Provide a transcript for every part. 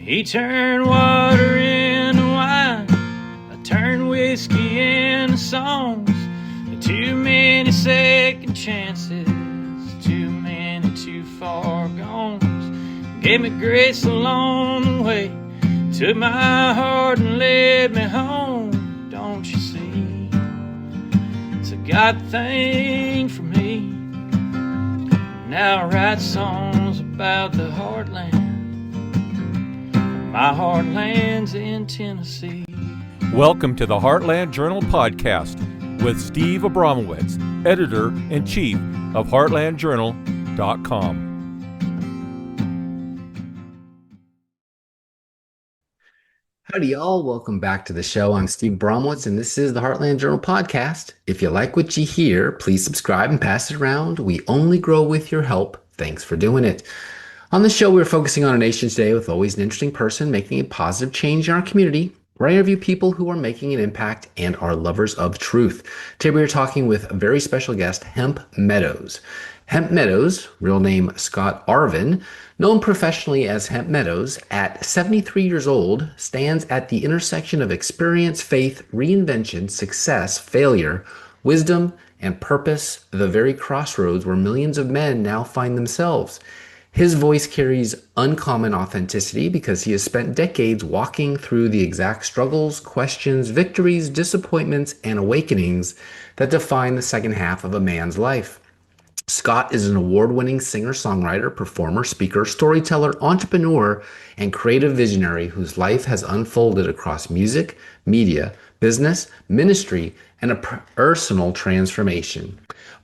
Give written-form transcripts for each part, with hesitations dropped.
He turned water into wine, I turned whiskey into songs. Too many second chances, too many too far gones. Gave me grace along the way, took my heart and led me home. Don't you see, it's a God thing for me. Now I write songs about the heartland. My heartland's in Tennessee. Welcome to the Heartland Journal Podcast with Steve Abramowitz, Editor-in-Chief of HeartlandJournal.com. Howdy, y'all. Welcome back to the show. I'm Steve Abramowitz, and this is the Heartland Journal Podcast. If you like what you hear, please subscribe and pass it around. We only grow with your help. Thanks for doing it. On the show, we're focusing on a nation today with always an interesting person making a positive change in our community, where I interview people who are making an impact and are lovers of truth. Today, we are talking with a very special guest, Hemp Meadows. Hemp Meadows, real name Scott Arvin, known professionally as Hemp Meadows, at 73 years old, stands at the intersection of experience, faith, reinvention, success, failure, wisdom, and purpose, the very crossroads where millions of men now find themselves. His voice carries uncommon authenticity because he has spent decades walking through the exact struggles, questions, victories, disappointments, and awakenings that define the second half of a man's life. Scott is an award-winning singer-songwriter, performer, speaker, storyteller, entrepreneur, and creative visionary whose life has unfolded across music, media, business, ministry, and a personal transformation.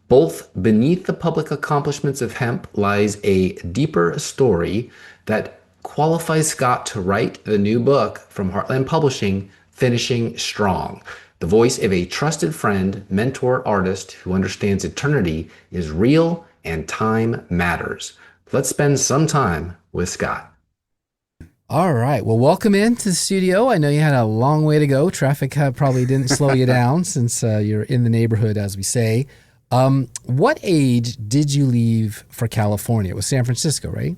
Both beneath the public accomplishments of Hemp lies a deeper story that qualifies Scott to write the new book from Heartland Publishing, Finishing Strong. The voice of a trusted friend, mentor, artist who understands eternity is real and time matters. Let's spend some time with Scott. All right. Well, welcome into the studio. I know you had a long way to go. Traffic probably didn't slow you down since you're in the neighborhood, as we say. What age did you leave for California? It was San Francisco, right?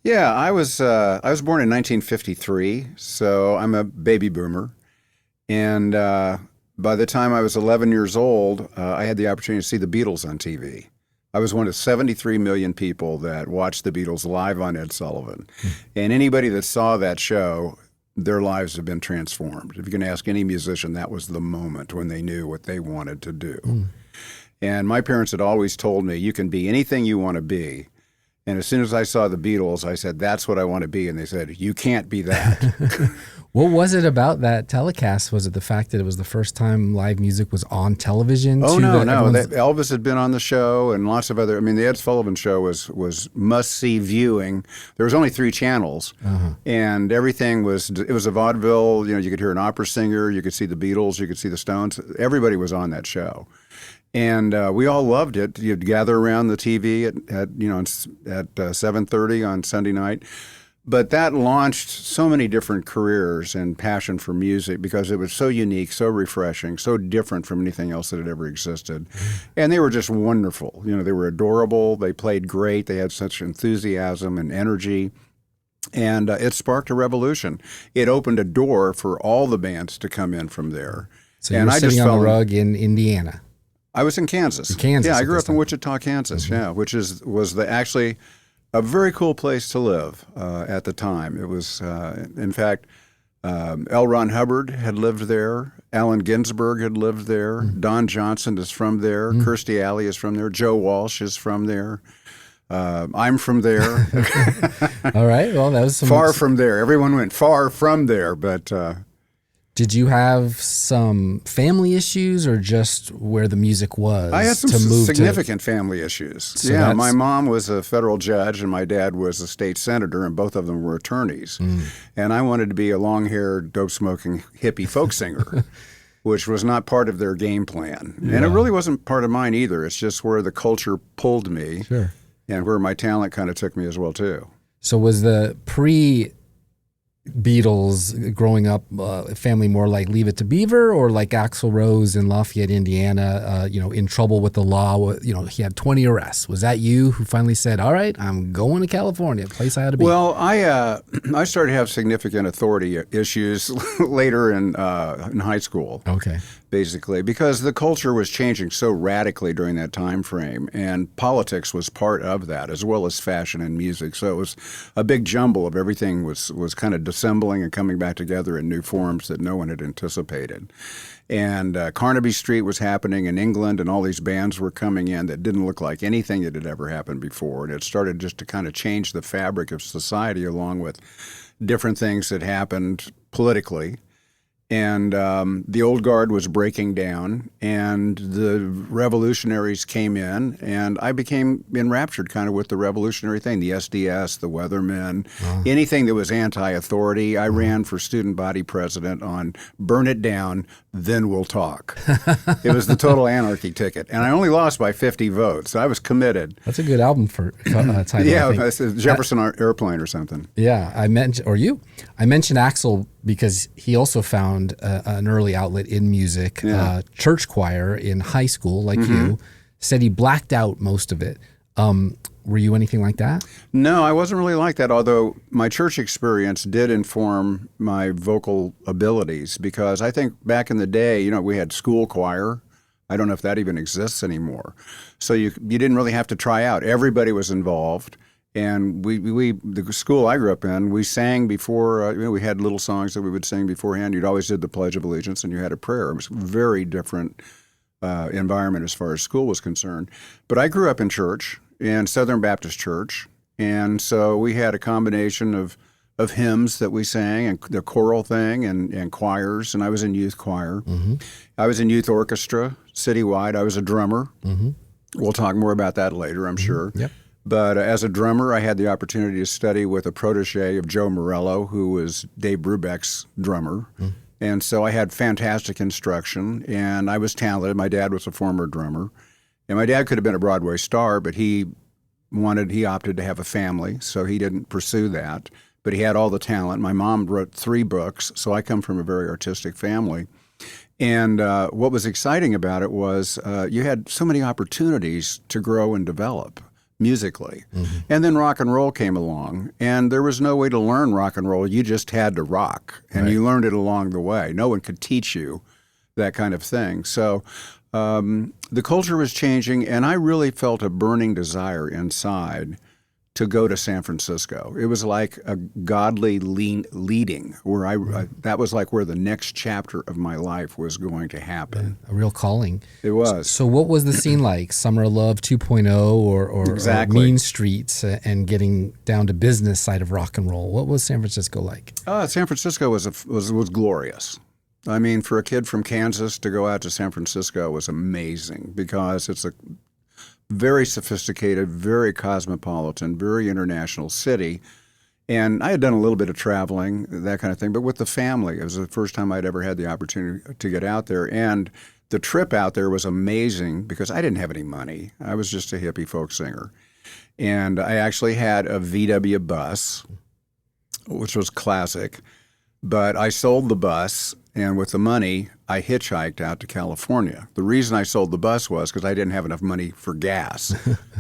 Yeah, I was born in 1953, so I'm a baby boomer. And by the time I was 11 years old, I had the opportunity to see the Beatles on TV. I was one of 73 million people that watched the Beatles live on Ed Sullivan. And anybody that saw that show, their lives have been transformed. If you can ask any musician, that was the moment when they knew what they wanted to do. And my parents had always told me, you can be anything you want to be. And as soon as I saw the Beatles, I said, that's what I want to be. And they said, you can't be that. What was it about that telecast? Was it the fact that it was the first time live music was on television? Oh, no. Elvis had been on the show and lots of other, the Ed Sullivan Show was must-see viewing. There was only 3 channels, and everything it was a vaudeville. You could hear an opera singer, you could see the Beatles, you could see the Stones. Everybody was on that show. And we all loved it. You'd gather around the TV at 7:30 on Sunday night. But that launched so many different careers and passion for music because it was so unique, so refreshing, so different from anything else that had ever existed. And they were just wonderful. They were adorable. They played great. They had such enthusiasm and energy. And it sparked a revolution. It opened a door for all the bands to come in from there. So you were sitting on a rug in Indiana. I was in Kansas. Yeah, I grew up in Wichita, Kansas. Yeah, which was actually a very cool place to live at the time. It was, in fact, L. Ron Hubbard had lived there. Allen Ginsberg had lived there. Don Johnson is from there. Kirstie Alley is from there. Joe Walsh is from there. I'm from there. All right. Well, that was far from there. Everyone went far from there, but. Did you have some family issues or just where the music was? I had some significant family issues. So my mom was a federal judge and my dad was a state senator, and both of them were attorneys. And I wanted to be a long-haired, dope-smoking hippie folk singer, which was not part of their game plan. Yeah. And it really wasn't part of mine either. It's just where the culture pulled me and where my talent kind of took me as well, too. So was the Beatles growing up, family more like Leave It to Beaver, or like Axl Rose in Lafayette, Indiana, in trouble with the law? He had 20 arrests. Was that you who finally said, all right, I'm going to California, a place I had to be? Well, I started to have significant authority issues later in high school. Okay. Basically, because the culture was changing so radically during that time frame, and politics was part of that, as well as fashion and music. So it was a big jumble of everything was kind of dissembling and coming back together in new forms that no one had anticipated. And Carnaby Street was happening in England, and all these bands were coming in that didn't look like anything that had ever happened before. And it started just to kind of change the fabric of society, along with different things that happened politically. And the old guard was breaking down, and the revolutionaries came in, and I became enraptured kind of with the revolutionary thing, the SDS, the Weathermen, anything that was anti-authority. I ran for student body president on burn it down, then we'll talk. It was the total anarchy ticket, and I only lost by 50 votes. So I was committed. That's a good album for title. Yeah, it's a Jefferson Airplane or something. Yeah, I mentioned Axl because he also found an early outlet in music. Yeah. Church choir in high school, like you, said he blacked out most of it. Were you anything like that? No, I wasn't really like that, although my church experience did inform my vocal abilities, because I think back in the day, we had school choir. I don't know if that even exists anymore. So you didn't really have to try out. Everybody was involved. And the school I grew up in, we sang before, we had little songs that we would sing beforehand. You'd always did the Pledge of Allegiance, and you had a prayer. It was a very different environment as far as school was concerned. But I grew up in church, in Southern Baptist Church, and so we had a combination of hymns that we sang, and the choral thing, and choirs, and I was in youth choir. I was in youth orchestra, citywide. I was a drummer. We'll talk more about that later, I'm sure. Yep. But as a drummer, I had the opportunity to study with a protege of Joe Morello, who was Dave Brubeck's drummer. And so I had fantastic instruction, and I was talented. My dad was a former drummer. And my dad could have been a Broadway star, but he opted to have a family, so he didn't pursue that. But he had all the talent. My mom wrote 3 books, so I come from a very artistic family. And what was exciting about it was you had so many opportunities to grow and develop musically. And then rock and roll came along, and there was no way to learn rock and roll. You just had to rock, and you learned it along the way. No one could teach you that kind of thing. So the culture was changing, and I really felt a burning desire inside to go to San Francisco. It was like a godly leading, where that was like where the next chapter of my life was going to happen. A real calling. It was. So what was the scene like? Summer of Love 2.0 or Exactly. Mean Streets and getting down to business side of rock and roll? What was San Francisco like? San Francisco was glorious. I mean, for a kid from Kansas to go out to San Francisco was amazing, because it's a very sophisticated, very cosmopolitan, very international city. And I had done a little bit of traveling, that kind of thing, but with the family. It was the first time I'd ever had the opportunity to get out there. And the trip out there was amazing because I didn't have any money. I was just a hippie folk singer. And I actually had a VW bus, which was classic. But I sold the bus, and with the money, I hitchhiked out to California. The reason I sold the bus was because I didn't have enough money for gas.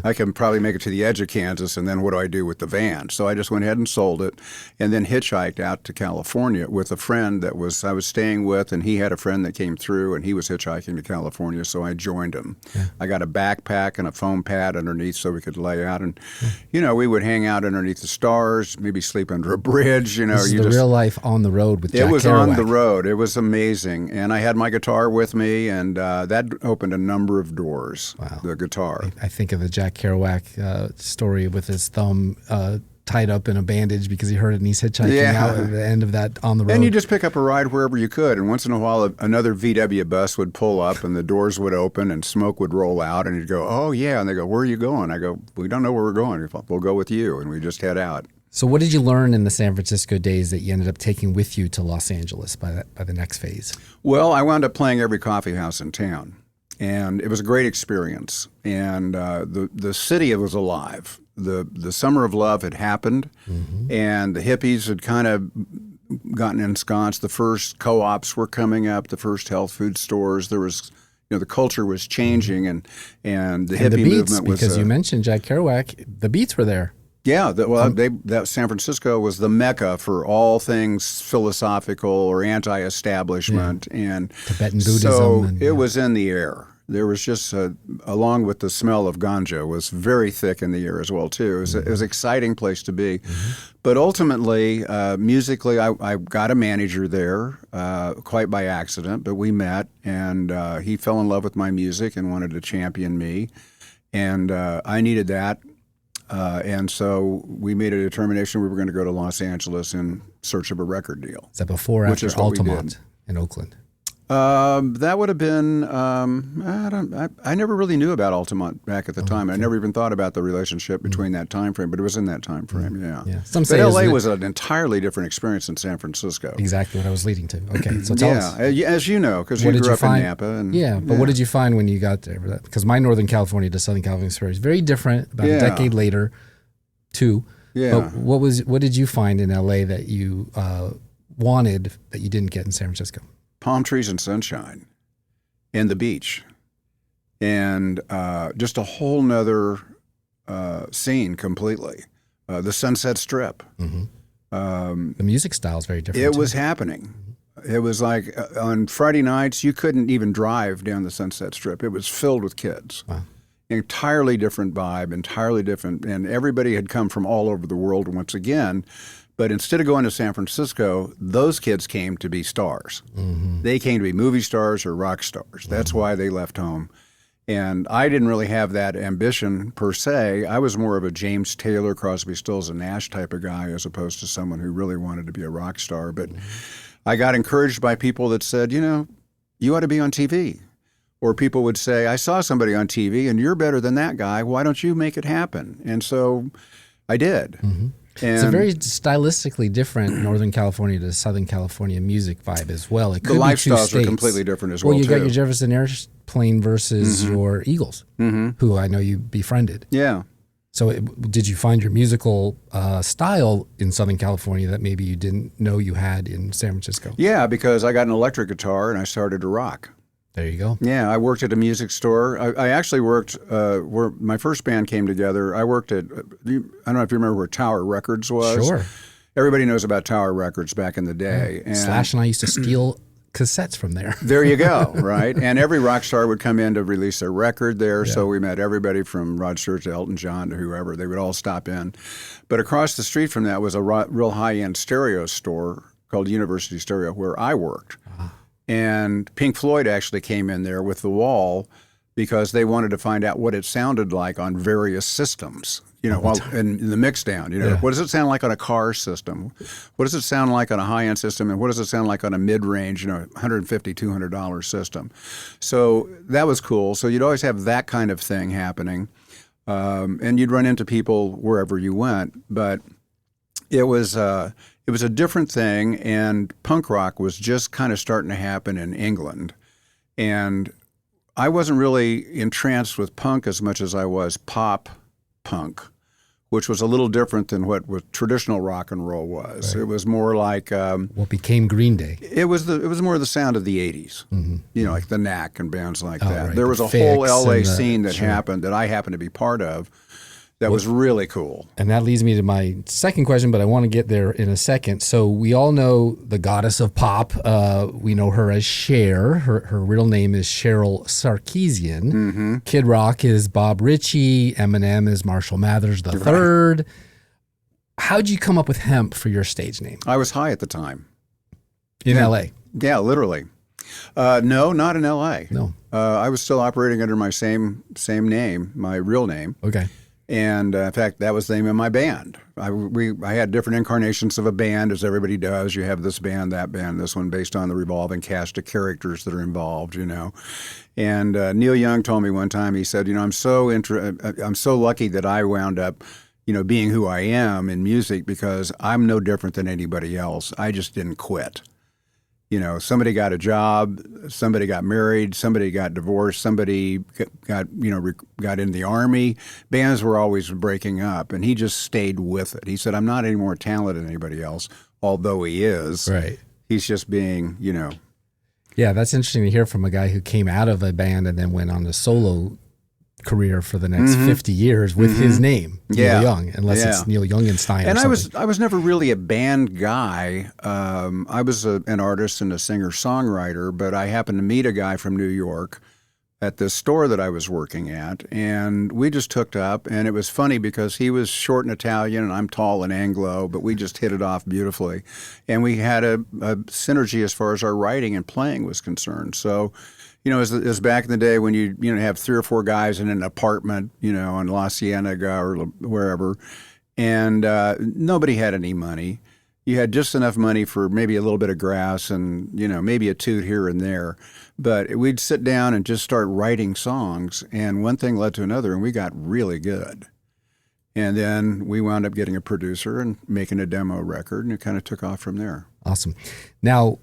I can probably make it to the edge of Kansas, and then what do I do with the van? So I just went ahead and sold it, and then hitchhiked out to California with a friend I was staying with, and he had a friend that came through, and he was hitchhiking to California, so I joined him. Yeah. I got a backpack and a foam pad underneath so we could lay out, and we would hang out underneath the stars, maybe sleep under a bridge. This is the real life on the road with Jack Kerouac. It was on the road. It was amazing, and I had my guitar with me, and that opened a number of doors. Wow. The guitar. I think of the Jack Kerouac story with his thumb tied up in a bandage because he hurt it and he's hitchhiking out at the end of that on the road. And you just pick up a ride wherever you could, and once in a while another VW bus would pull up and the doors would open and smoke would roll out, and you'd go, oh yeah, and they go, where are you going? I go, we don't know where we're going. We'll go with you, and we just head out. So what did you learn in the San Francisco days that you ended up taking with you to Los Angeles by the next phase? Well, I wound up playing every coffee house in town, and it was a great experience. And the city was alive. The Summer of Love had happened, and the hippies had kind of gotten ensconced. The first co-ops were coming up, the first health food stores. There was, the culture was changing, and the hippie the Beats, movement was. Because you mentioned Jack Kerouac, the Beats were there. Yeah, that San Francisco was the mecca for all things philosophical or anti-establishment, and Tibetan Buddhism. So it was in the air. There was just, along with the smell of ganja, was very thick in the air as well too. It was an exciting place to be, but ultimately, musically, I got a manager there quite by accident. But we met, and he fell in love with my music and wanted to champion me, and I needed that. And so we made a determination we were going to go to Los Angeles in search of a record deal. Is that before or after Altamont in Oakland? That would have been, I never really knew about Altamont back at the time. Okay. I never even thought about the relationship between that time frame, but it was in that time frame, yeah. Some say LA was an entirely different experience than San Francisco. Exactly what I was leading to. Okay, so tell us. As you know, because you grew up in Napa. But what did you find when you got there? Because my Northern California to Southern California story is very different, about a decade later, too. Yeah. But what did you find in LA that you wanted that you didn't get in San Francisco? Palm trees and sunshine and the beach and just a whole nother scene completely. The Sunset Strip. The music style is very different. It was happening. It was like on Friday nights, you couldn't even drive down the Sunset Strip. It was filled with kids. Wow. Entirely different vibe, entirely different. And everybody had come from all over the world once again. But instead of going to San Francisco, those kids came to be stars. They came to be movie stars or rock stars. That's why they left home. And I didn't really have that ambition per se. I was more of a James Taylor, Crosby, Stills, and Nash type of guy as opposed to someone who really wanted to be a rock star. But I got encouraged by people that said, you ought to be on TV. Or people would say, I saw somebody on TV and you're better than that guy. Why don't you make it happen? And so I did. It's a very stylistically different Northern California to Southern California music vibe as well. It could the be lifestyles are completely different as well. Well, you too. got your Jefferson Airplane versus your Eagles, who I know you befriended. Yeah. So did you find your musical style in Southern California that maybe you didn't know you had in San Francisco? Yeah, because I got an electric guitar and I started to rock. There you go. Yeah, I worked at a music store. I actually worked where my first band came together. I worked at, I don't know if you remember where Tower Records was. Sure. Everybody knows about Tower Records back in the day. And Slash and I used to steal cassettes from there. There you go, right? And every rock star would come in to release their record there. Yeah. So we met everybody from Rod Stewart to Elton John to whoever. They would all stop in. But across the street from that was a real high-end stereo store called University Stereo where I worked. And Pink Floyd actually came in there with The Wall because they wanted to find out what it sounded like on various systems, in the mix down. What does it sound like on a car system? What does it sound like on a high-end system? And what does it sound like on a mid-range, $150, $200 system? So that was cool. So you'd always have that kind of thing happening. And you'd run into people wherever you went. But it was a different thing, and punk rock was just kind of starting to happen in England. And I wasn't really entranced with punk as much as I was pop punk, which was a little different than what traditional rock and roll was. Right. It was more like what became Green Day. It was more the sound of the 80s, like the Knack and bands like that. Right. There was a whole LA scene that happened that I happened to be part of. That was really cool. And that leads me to my second question, but I want to get there in a second. So we all know the goddess of pop. We know her as Cher. Her real name is Cheryl Sarkeesian. Kid Rock is Bob Ritchie. Eminem is Marshall Mathers III. Right. How'd you come up with Hemp for your stage name? I was high at the time. In L.A.? Yeah, literally. No, not in L.A. No. I was still operating under my same name, my real name. Okay. And in fact, that was the name of my band. I had different incarnations of a band, as everybody does. You have this band, that band, this one, based on the revolving cast of characters that are involved, And Neil Young told me one time, he said, I'm so lucky that I wound up, being who I am in music because I'm no different than anybody else. I just didn't quit. Somebody got a job, somebody got married, somebody got divorced, somebody got in the Army. Bands were always breaking up, and he just stayed with it. He said, I'm not any more talented than anybody else. although he is. Right. He's just being, Yeah, that's interesting to hear from a guy who came out of a band and then went on a solo career for the next 50 years with his name, Neil Young, unless it's Neil Youngenstein And or something. I was never really a band guy. I was an artist and a singer-songwriter, but I happened to meet a guy from New York at the store that I was working at, and we just hooked up, and it was funny because he was short and Italian, and I'm tall and Anglo, but we just hit it off beautifully. And we had a synergy as far as our writing and playing was concerned. So, it was back in the day when you have 3 or 4 guys in an apartment, in La Cienega or wherever, and nobody had any money. You had just enough money for maybe a little bit of grass and, maybe a toot here and there. But we'd sit down and just start writing songs, and one thing led to another, and we got really good. And then we wound up getting a producer and making a demo record, and it kind of took off from there. Awesome. Now,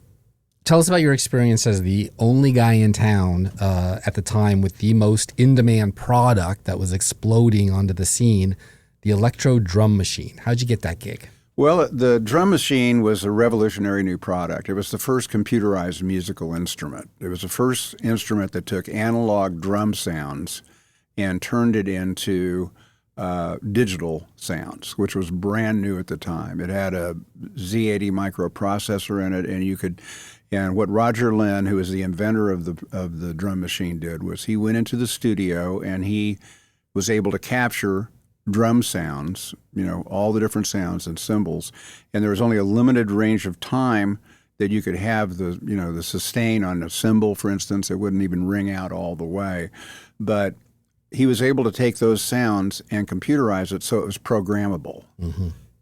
tell us about your experience as the only guy in town at the time with the most in-demand product that was exploding onto the scene, the electro drum machine. How'd you get that gig? Well, the drum machine was a revolutionary new product. It was the first computerized musical instrument. It was the first instrument that took analog drum sounds and turned it into digital sounds, which was brand new at the time. It had a Z80 microprocessor in it, and what Roger Lynn, who was the inventor of the drum machine, did was he went into the studio and he was able to capture drum sounds, all the different sounds and cymbals, and there was only a limited range of time that you could have the sustain on a cymbal, for instance. It wouldn't even ring out all the way, but he was able to take those sounds and computerize it so it was programmable.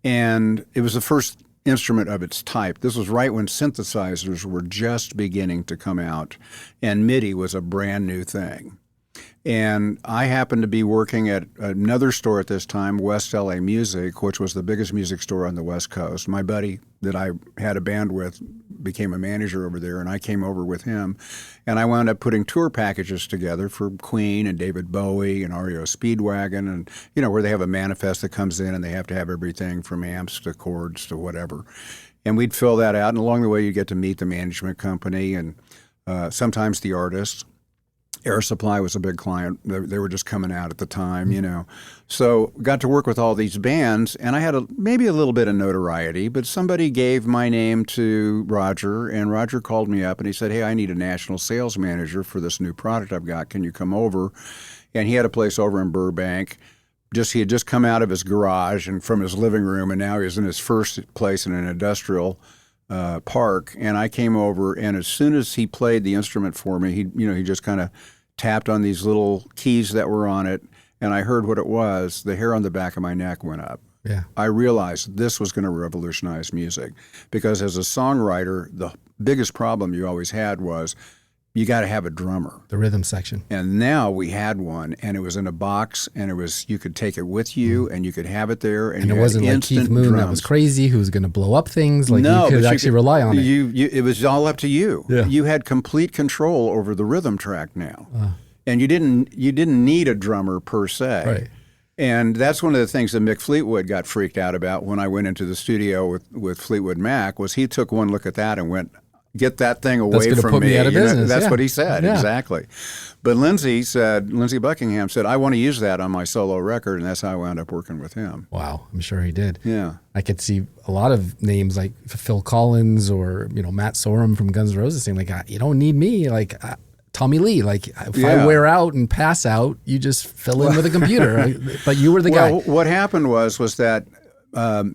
And it was the first instrument of its type. This was right when synthesizers were just beginning to come out, and MIDI was a brand new thing. And I happened to be working at another store at this time, West LA Music, which was the biggest music store on the West Coast. My buddy that I had a band with became a manager over there, and I came over with him. And I wound up putting tour packages together for Queen and David Bowie and REO Speedwagon, and, where they have a manifest that comes in and they have to have everything from amps to chords to whatever. And we'd fill that out, and along the way you get to meet the management company and sometimes the artists. Air Supply was a big client. They were just coming out at the time, So got to work with all these bands, and I had maybe a little bit of notoriety, but somebody gave my name to Roger, and Roger called me up, and he said, hey, I need a national sales manager for this new product I've got. Can you come over? And he had a place over in Burbank. He had just come out of his garage and from his living room, and now he was in his first place in an industrial park. And I came over, and as soon as he played the instrument for me, he just kind of tapped on these little keys that were on it, and I heard what it was. The hair on the back of my neck went up. Yeah. I realized this was going to revolutionize music, because as a songwriter, the biggest problem you always had was you got to have a drummer. The rhythm section. And now we had one, and it was in a box, and you could take it with you, and you could have it there, and it wasn't like Keith Moon that was crazy, who was going to blow up things. Like, no, you could actually rely on it. It was all up to you. Yeah. You had complete control over the rhythm track now, and you didn't need a drummer per se. Right. And that's one of the things that Mick Fleetwood got freaked out about when I went into the studio with Fleetwood Mac. Was he took one look at that and went, get that thing away from put me out of business. That's yeah. what he said, yeah. exactly. But Lindsey Buckingham said, I want to use that on my solo record, and that's how I wound up working with him. Wow, I'm sure he did. Yeah. I could see a lot of names like Phil Collins or, Matt Sorum from Guns N' Roses saying, like, you don't need me. Like, Tommy Lee, like, if I wear out and pass out, you just fill in with a computer. But you were the guy. What happened was that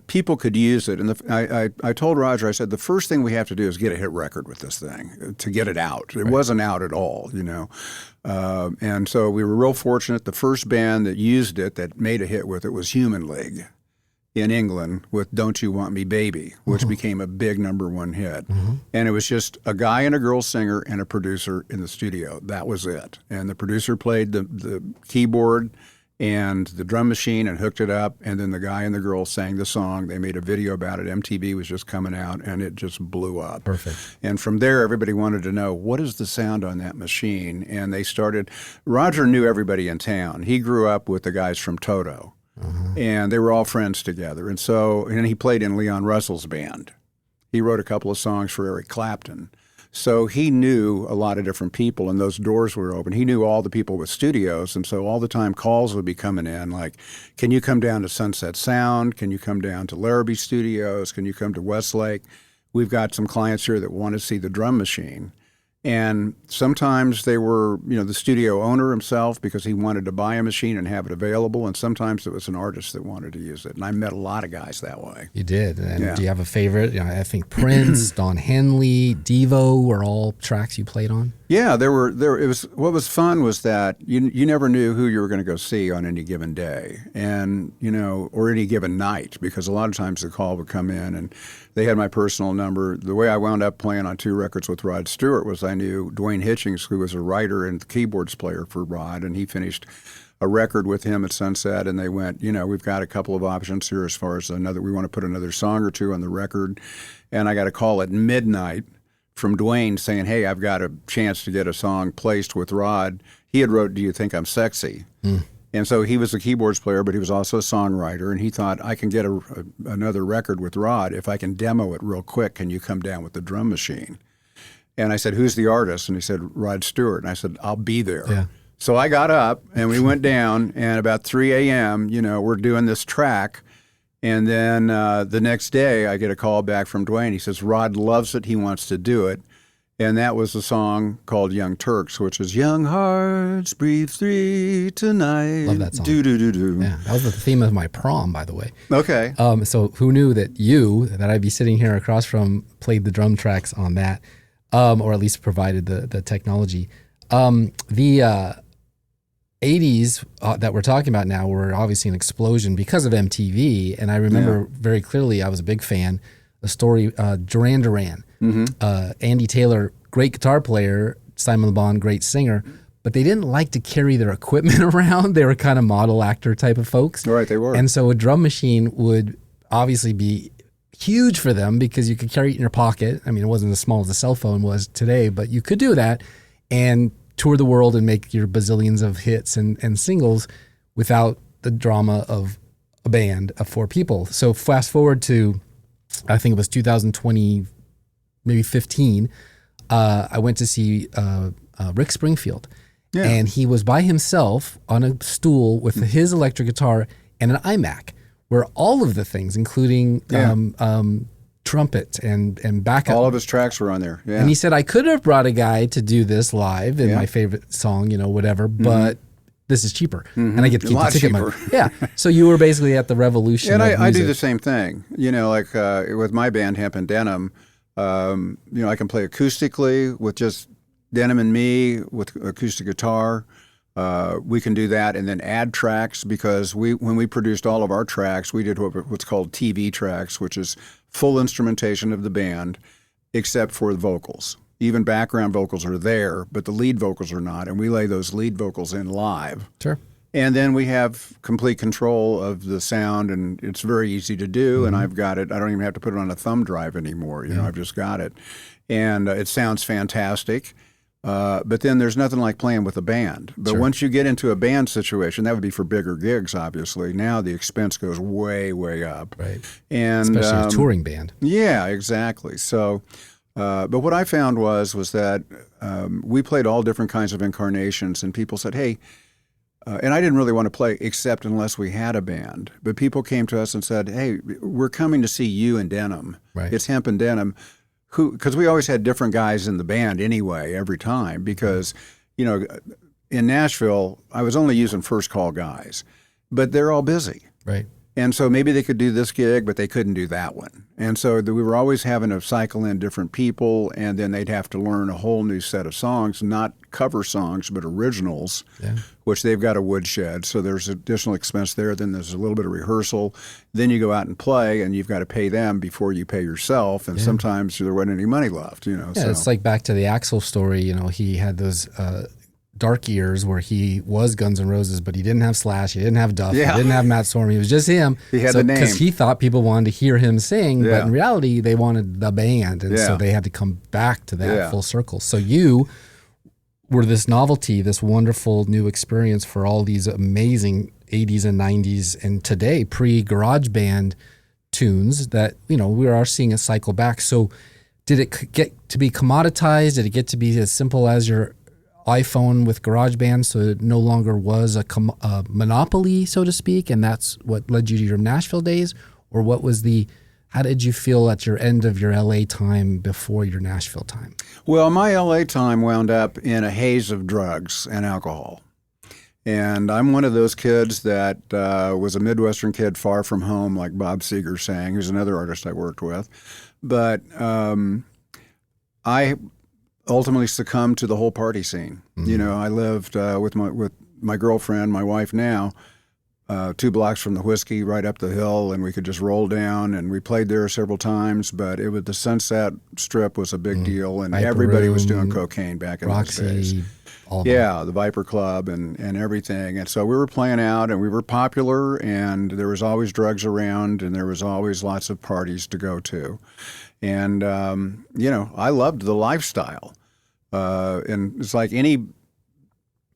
people could use it. And I told Roger, I said, the first thing we have to do is get a hit record with this thing to get it out. It wasn't out at all, And so we were real fortunate. The first band that used it, that made a hit with it, was Human League in England with Don't You Want Me Baby, which became a big #1 hit. And it was just a guy and a girl singer and a producer in the studio. That was it. And the producer played the keyboard and the drum machine and hooked it up, and then the guy and the girl sang the song. They made a video about it. MTV was just coming out, and it just blew up. Perfect. And from there, everybody wanted to know, what is the sound on that machine? And they started, Roger knew everybody in town. He grew up with the guys from Toto, and they were all friends together. And he played in Leon Russell's band. He wrote a couple of songs for Eric Clapton. So he knew a lot of different people, and those doors were open. He knew all the people with studios, and so all the time calls would be coming in like, can you come down to Sunset Sound? Can you come down to Larrabee Studios? Can you come to Westlake? We've got some clients here that want to see the drum machine. And sometimes they were, the studio owner himself because he wanted to buy a machine and have it available. And sometimes it was an artist that wanted to use it. And I met a lot of guys that way. You did. And do you have a favorite? I think Prince, Don Henley, Devo were all tracks you played on. Yeah, what was fun was that you never knew who you were going to go see on any given day and, or any given night, because a lot of times the call would come in and they had my personal number. The way I wound up playing on 2 records with Rod Stewart was I knew Dwayne Hitchings, who was a writer and keyboards player for Rod, and he finished a record with him at Sunset, and they went, we've got a couple of options here as far as we want to put another song or two on the record. And I got a call at midnight from Dwayne saying, hey, I've got a chance to get a song placed with Rod. He had wrote, Do You Think I'm Sexy? And so he was a keyboards player, but he was also a songwriter, and he thought, I can get another record with Rod if I can demo it real quick. Can you come down with the drum machine? And I said, who's the artist? And he said, Rod Stewart. And I said, I'll be there. Yeah. So I got up, and we went down, and about 3 a.m., we're doing this track. And then the next day, I get a call back from Dwayne. He says, Rod loves it. He wants to do it. And that was a song called Young Turks, which is Young Hearts Breathe Free Tonight. Love that song. Do-do-do-do. Yeah, that was the theme of my prom, by the way. Okay. So who knew that I'd be sitting here across from, played the drum tracks on that, or at least provided the technology. The 80s that we're talking about now were obviously an explosion because of MTV. And I remember very clearly, I was a big fan, a story, Duran Duran. Andy Taylor, great guitar player, Simon Le Bon, great singer, but they didn't like to carry their equipment around. They were kind of model actor type of folks. Right, they were. And so a drum machine would obviously be huge for them because you could carry it in your pocket. I mean, it wasn't as small as a cell phone was today, but you could do that and tour the world and make your bazillions of hits and singles without the drama of a band of 4 people. So fast forward to, I think it was 2020, maybe 15, I went to see Rick Springfield. Yeah. And he was by himself on a stool with his electric guitar and an iMac, where all of the things, including trumpet and backup. All of his tracks were on there. Yeah. And he said, I could have brought a guy to do this live in my favorite song, whatever, but this is cheaper. And I get to keep the ticket money. Yeah. So you were basically at the revolution. And I do the same thing. Like with my band, Hemp and Denim, I can play acoustically with just Denim and me with acoustic guitar. We can do that and then add tracks because when we produced all of our tracks, we did what's called TV tracks, which is full instrumentation of the band except for the vocals. Even background vocals are there, but the lead vocals are not, and we lay those lead vocals in live. Sure. And then we have complete control of the sound, and it's very easy to do, and I've got it. I don't even have to put it on a thumb drive anymore. I've just got it. And it sounds fantastic. But then there's nothing like playing with a band. But once you get into a band situation, that would be for bigger gigs, obviously. Now the expense goes way, way up. Right. And especially a touring band. Yeah, exactly. So, but what I found was that we played all different kinds of incarnations, and people said, hey, and I didn't really want to play except unless we had a band. But people came to us and said, hey, we're coming to see you in Denim. Right. It's Hemp and Denim. Because we always had different guys in the band anyway, every time. Because, in Nashville, I was only using first call guys. But they're all busy. Right. And so maybe they could do this gig, but they couldn't do that one. And so we were always having to cycle in different people, and then they'd have to learn a whole new set of songs, not cover songs, but originals, which they've got a woodshed. So there's additional expense there. Then there's a little bit of rehearsal. Then you go out and play, and you've got to pay them before you pay yourself. And sometimes there wasn't any money left, Yeah, it's like back to the Axl story. He had those dark years where he was Guns N' Roses, but he didn't have Slash, he didn't have Duff, he didn't have Matt Sorum, he was just him. He had the name. Because he thought people wanted to hear him sing, but in reality, they wanted the band, and so they had to come back to that full circle. So you were this novelty, this wonderful new experience for all these amazing 80s and 90s, and today, pre-garage band tunes that, we are seeing a cycle back. So did it get to be commoditized? Did it get to be as simple as your iPhone with GarageBand, so it no longer was a monopoly, so to speak, and that's what led you to your Nashville days? Or how did you feel at your end of your LA time before your Nashville time? Well, my LA time wound up in a haze of drugs and alcohol. And I'm one of those kids that was a Midwestern kid far from home, like Bob Seger sang, who's another artist I worked with. But I ultimately succumbed to the whole party scene. Mm-hmm. I lived with my girlfriend, my wife now, 2 blocks from the Whiskey, right up the hill, and we could just roll down. And we played there several times. But the Sunset Strip was a big deal, and Viper everybody was Room, doing cocaine back in Roxy, those days. The Viper Club and everything. And so we were playing out, and we were popular, and there was always drugs around, and there was always lots of parties to go to. And, I loved the lifestyle. And it's like any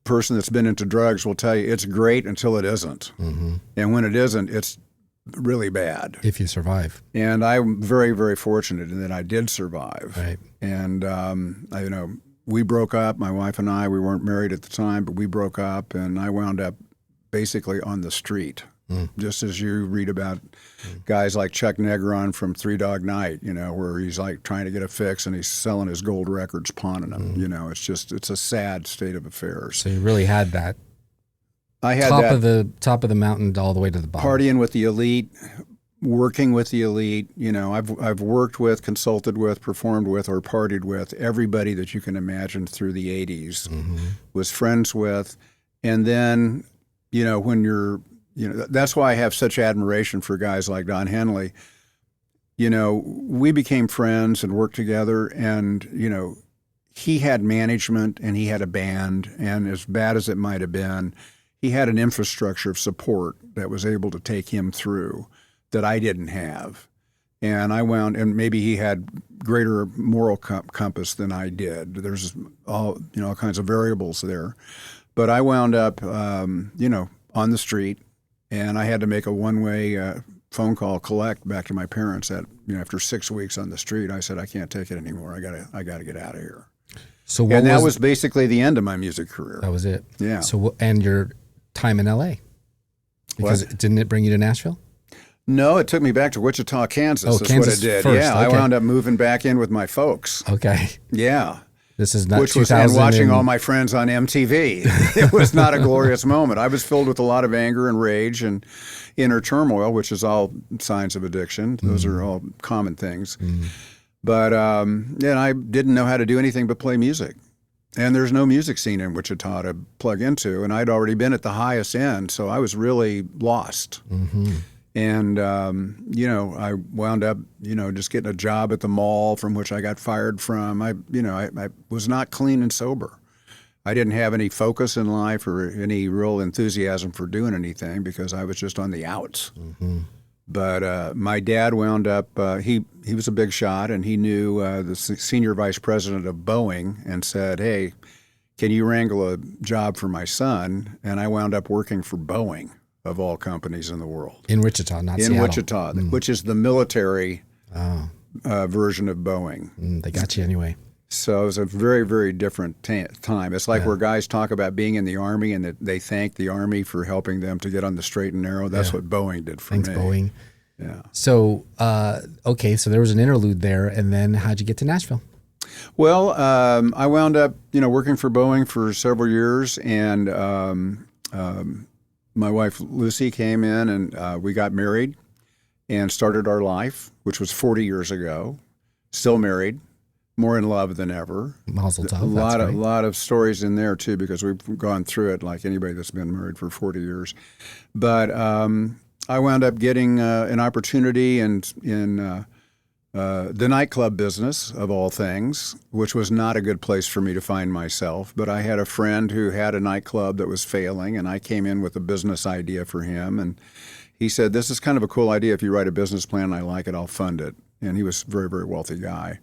person that's been into drugs will tell you it's great until it isn't. Mm-hmm. And when it isn't, it's really bad. If you survive. And I'm very, very fortunate in that I did survive. Right. And, we broke up, my wife and I. We weren't married at the time, but we broke up, and I wound up basically on the street. Just as you read about guys like Chuck Negron from Three Dog Night, where he's like trying to get a fix and he's selling his gold records, pawning them. It's a sad state of affairs. So you really had that. I had top of the mountain all the way to the bottom. Partying with the elite, working with the elite. I've worked with, consulted with, performed with, or partied with everybody that you can imagine through the 80s. Mm-hmm. Was friends with, and then when you're that's why I have such admiration for guys like Don Henley. We became friends and worked together, and, he had management and he had a band, and as bad as it might have been, he had an infrastructure of support that was able to take him through that I didn't have. And and maybe he had greater moral compass than I did. There's all kinds of variables there. But I wound up, on the street, and I had to make a one-way phone call collect back to my parents after 6 weeks on the street. I said, I can't take it anymore. I got to get out of here. So that was basically the end of my music career. That was it. Yeah. So and your time in LA, because didn't it bring you to Nashville? No, it took me back to Wichita, Kansas. That's Kansas what it did. First. Yeah, Okay. I wound up moving back in with my folks. Okay. Yeah. This is not Which was and watching all my friends on MTV. It was not a glorious moment. I was filled with a lot of anger and rage and inner turmoil, which is all signs of addiction. Those are all common things. But I didn't know how to do anything but play music. And there's no music scene in Wichita to plug into. And I'd already been at the highest end, so I was really lost. Mm-hmm. And, I wound up, just getting a job at the mall from which I got fired from. I was not clean and sober. I didn't have any focus in life or any real enthusiasm for doing anything because I was just on the outs. Mm-hmm. But my dad wound up, he was a big shot, and he knew the senior vice president of Boeing and said, hey, can you wrangle a job for my son? And I wound up working for Boeing, of all companies in the world. In Wichita, not Seattle. In Wichita, which is the military version of Boeing. They got you anyway. So it was a very, very different time. It's like where guys talk about being in the Army and that they thank the Army for helping them to get on the straight and narrow. That's what Boeing did for me. Thanks, Boeing. Yeah. So, so there was an interlude there, and then how'd you get to Nashville? Well, I wound up, working for Boeing for several years, and my wife Lucy came in, and we got married and started our life, which was 40 years ago. Still married, more in love than ever. Mazel tov. A lot of stories in there too, because we've gone through it like anybody that's been married for 40 years. But I wound up getting an opportunity in the nightclub business, of all things, which was not a good place for me to find myself. But I had a friend who had a nightclub that was failing, and I came in with a business idea for him. And he said, this is kind of a cool idea. If you write a business plan, I like it, I'll fund it. And he was a very, very wealthy guy.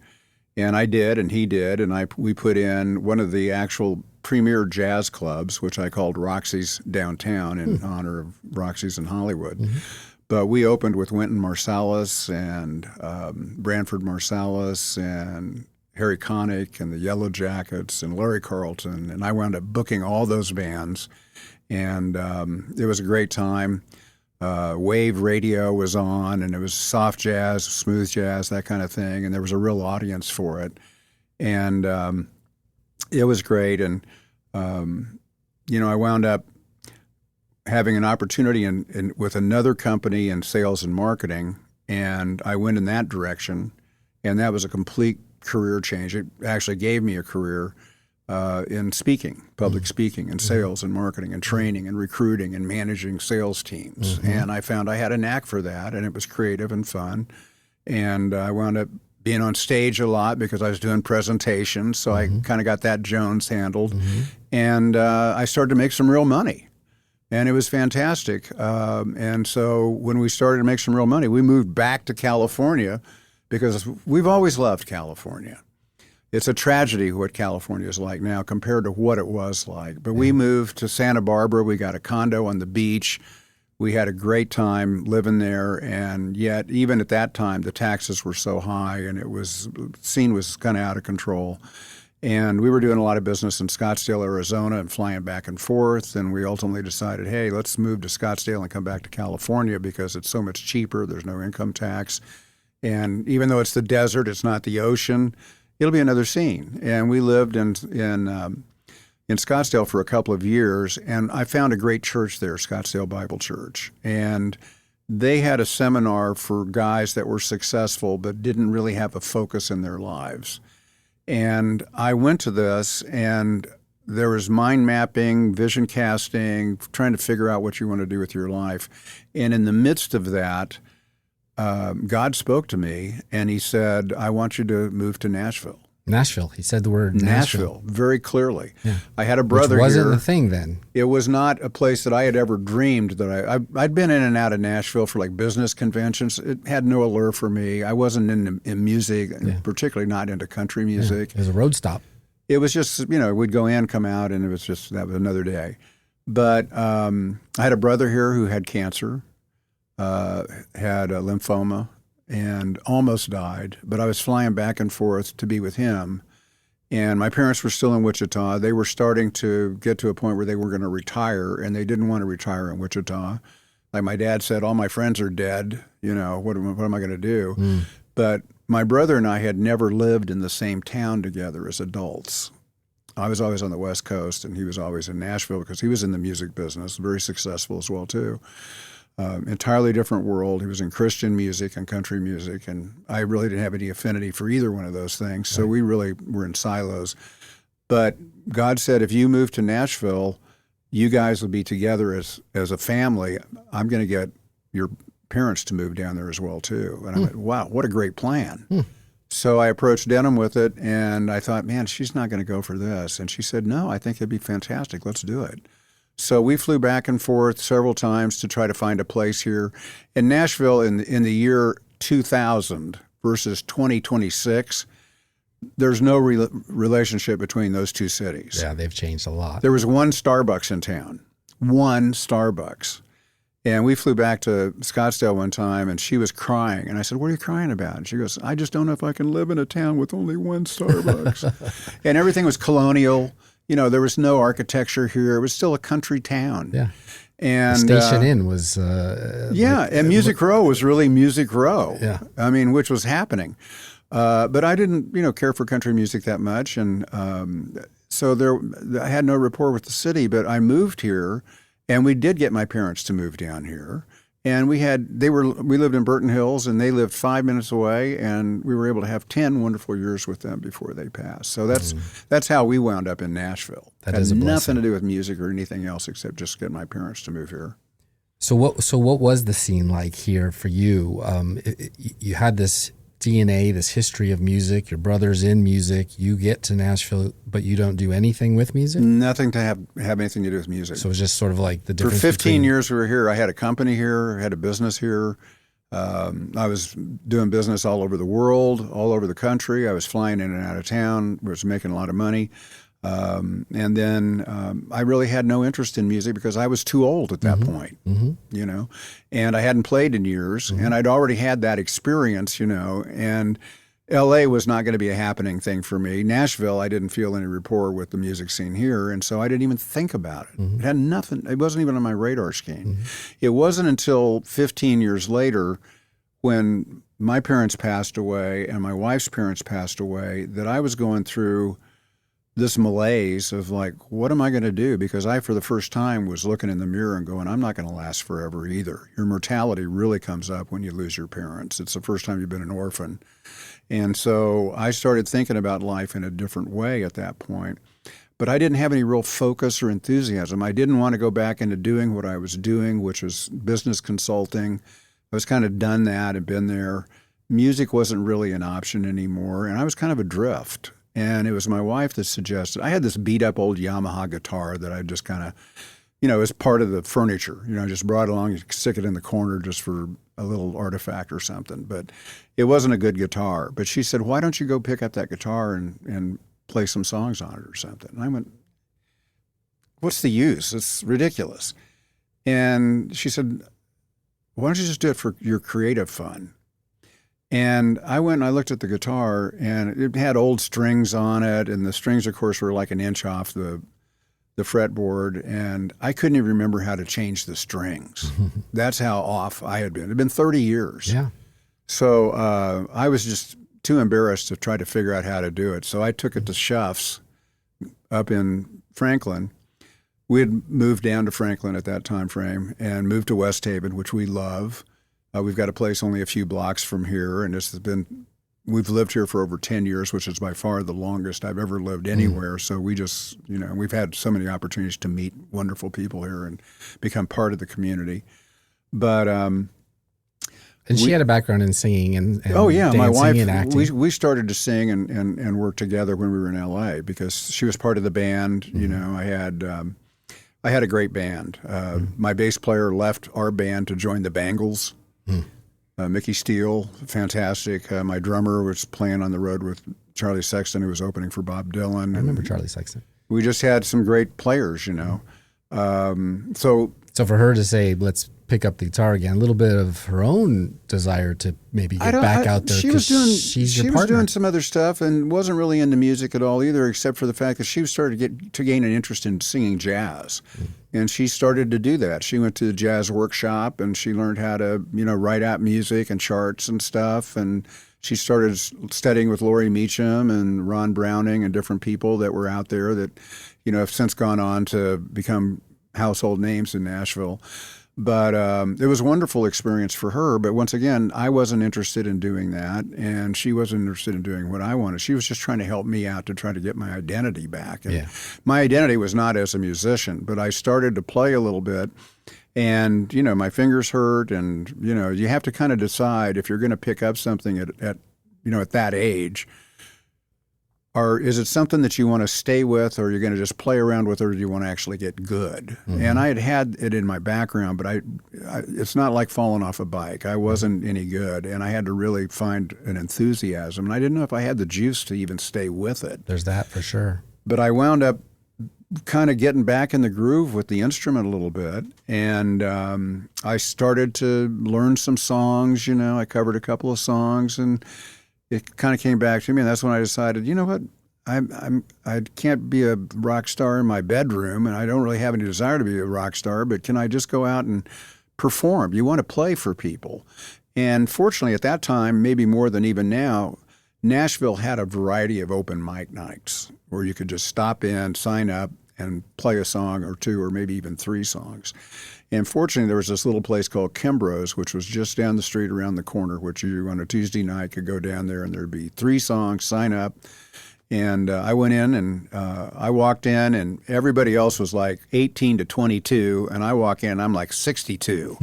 And I did, and he did, and we put in one of the actual premier jazz clubs, which I called Roxy's Downtown in honor of Roxy's in Hollywood. Mm-hmm. But we opened with Wynton Marsalis and Branford Marsalis and Harry Connick and the Yellow Jackets and Larry Carlton, and I wound up booking all those bands, and it was a great time. Wave radio was on, and it was soft jazz, smooth jazz, that kind of thing, and there was a real audience for it, and it was great. And I wound up having an opportunity with another company in sales and marketing, and I went in that direction, and that was a complete career change. It actually gave me a career in speaking, public speaking, and sales and marketing and training and recruiting and managing sales teams. And I found I had a knack for that, and it was creative and fun. And I wound up being on stage a lot because I was doing presentations, so I kind of got that Jones handled. And I started to make some real money. And it was fantastic. And so when we started to make some real money, we moved back to California because we've always loved California. It's a tragedy what California is like now compared to what it was like. But we moved to Santa Barbara. We got a condo on the beach. We had a great time living there. And yet, even at that time, the taxes were so high and the scene was kind of out of control. And we were doing a lot of business in Scottsdale, Arizona, and flying back and forth. And we ultimately decided, hey, let's move to Scottsdale and come back to California because it's so much cheaper. There's no income tax. And even though it's the desert, it's not the ocean, it'll be another scene. And we lived in Scottsdale for a couple of years, and I found a great church there, Scottsdale Bible Church. And they had a seminar for guys that were successful but didn't really have a focus in their lives. And I went to this, and there was mind mapping, vision casting, trying to figure out what you want to do with your life. And in the midst of that, God spoke to me, and he said, I want you to move to Nashville. Nashville. He said the word Nashville. Very clearly. Yeah. I had a brother Which wasn't here. the thing then. It was not a place that I had ever dreamed that I'd been in and out of Nashville for like business conventions. It had no allure for me. I wasn't in music, and particularly not into country music. It was a road stop. It was just, we'd go in, come out, and that was another day. But I had a brother here who had cancer. Had a lymphoma and almost died, but I was flying back and forth to be with him. And my parents were still in Wichita. They were starting to get to a point where they were going to retire, and they didn't want to retire in Wichita. Like my dad said, all my friends are dead. What am I going to do? But my brother and I had never lived in the same town together as adults. I was always on the West Coast, and he was always in Nashville because he was in the music business, very successful as well, too. Entirely different world. He was in Christian music and country music, and I really didn't have any affinity for either one of those things. So we really were in silos. But God said, if you move to Nashville, you guys will be together as a family. I'm going to get your parents to move down there as well, too. And I went, wow, what a great plan. So I approached Denham with it, and I thought, man, she's not going to go for this. And she said, no, I think it'd be fantastic. Let's do it. So we flew back and forth several times to try to find a place here. In Nashville, in the year 2000 versus 2026, there's no relationship between those two cities. Yeah, they've changed a lot. There was one Starbucks in town, one Starbucks. And we flew back to Scottsdale one time, and she was crying. And I said, what are you crying about? And she goes, I just don't know if I can live in a town with only one Starbucks. And everything was colonial. There was no architecture here. It was still a country town. Yeah. And the Station Inn was... and Music Row was really Music Row. Yeah. Which was happening. But I didn't, care for country music that much. And so I had no rapport with the city, but I moved here, and we did get my parents to move down here. And we lived in Burton Hills, and they lived 5 minutes away, and we were able to have 10 wonderful years with them before they passed. So that's how we wound up in Nashville. That had is a blessing. Nothing to do with music or anything else except just get my parents to move here. So what was the scene like here for you? You had this DNA, this history of music. Your brother's in music. You get to Nashville, but you don't do anything with music? Nothing to have anything to do with music. So it was just sort of like the difference. For 15 years we were here. I had a company here, had a business here. I was doing business all over the world, all over the country. I was flying in and out of town. I was making a lot of money. And then I really had no interest in music because I was too old at that point, you know, and I hadn't played in years, and I'd already had that experience, you know, and LA was not going to be a happening thing for me. Nashville, I didn't feel any rapport with the music scene here, and so I didn't even think about it. It had nothing, it wasn't even on my radar screen. It wasn't until 15 years later when my parents passed away and my wife's parents passed away that I was going through this malaise of like, what am I going to do? Because I, for the first time, was looking in the mirror and going, I'm not going to last forever either. Your mortality really comes up when you lose your parents. It's the first time you've been an orphan. And so I started thinking about life in a different way at that point. But I didn't have any real focus or enthusiasm. I didn't want to go back into doing what I was doing, which was business consulting. I was kind of done that and been there. Music wasn't really an option anymore, and I was kind of adrift. And it was my wife that suggested, I had this beat up old Yamaha guitar that I just kind of, you know, as part of the furniture, you know, I just brought along, you stick it in the corner just for a little artifact or something. But it wasn't a good guitar. But she said, why don't you go pick up that guitar and play some songs on it or something? And I went, what's the use? It's ridiculous. And she said, why don't you just do it for your creative fun? And I went and I looked at the guitar, and it had old strings on it, and the strings, of course, were like an inch off the fretboard, and I couldn't even remember how to change the strings. That's how off I had been. It had been 30 years. Yeah. So I was just too embarrassed to try to figure out how to do it. So I took it to Schuff's up in Franklin. We had moved down to Franklin at that time frame and moved to West Haven, which we love. We've got a place only a few blocks from here, and we've lived here for over 10 years, which is by far the longest I've ever lived anywhere. So we just, you know, we've had so many opportunities to meet wonderful people here and become part of the community. But and she had a background in singing and oh yeah, my wife, and acting. we started to sing and work together when we were in LA because she was part of the band. You know, I had a great band. My bass player left our band to join the Bangles. Mickey Steele, fantastic. My drummer was playing on the road with Charlie Sexton, who was opening for Bob Dylan. I remember Charlie Sexton. We just had some great players, you know. So for her to say, let's pick up the guitar again, a little bit of her own desire to maybe get back out there because she's your partner. She was doing some other stuff and wasn't really into music at all either, except for the fact that she started to gain an interest in singing jazz. And she started to do that. She went to the jazz workshop and she learned how to, you know, write out music and charts and stuff. And she started studying with Laurie Meacham and Ron Browning and different people that were out there that, you know, have since gone on to become household names in Nashville. But it was a wonderful experience for her. But once again, I wasn't interested in doing that, and she wasn't interested in doing what I wanted. She was just trying to help me out to try to get my identity back. And my identity was not as a musician, but I started to play a little bit. And, you know, my fingers hurt, and, you know, you have to kind of decide if you're going to pick up something at that age. Or is it something that you want to stay with, or you're going to just play around with, or do you want to actually get good? And I had it in my background, but it's not like falling off a bike. I wasn't any good, and I had to really find an enthusiasm. And I didn't know if I had the juice to even stay with it. There's that for sure. But I wound up kind of getting back in the groove with the instrument a little bit, and I started to learn some songs. You know, I covered a couple of songs, and it kind of came back to me, and that's when I decided, you know what, I can't be a rock star in my bedroom, and I don't really have any desire to be a rock star, but can I just go out and perform? You want to play for people. And fortunately, at that time, maybe more than even now, Nashville had a variety of open mic nights where you could just stop in, sign up, and play a song or two or maybe even 3 songs. And fortunately, there was this little place called Kimbrough's, which was just down the street around the corner, which you on a Tuesday night could go down there and there'd be 3 songs, sign up. And I went in and I walked in and everybody else was like 18 to 22. And I walk in, I'm like 62.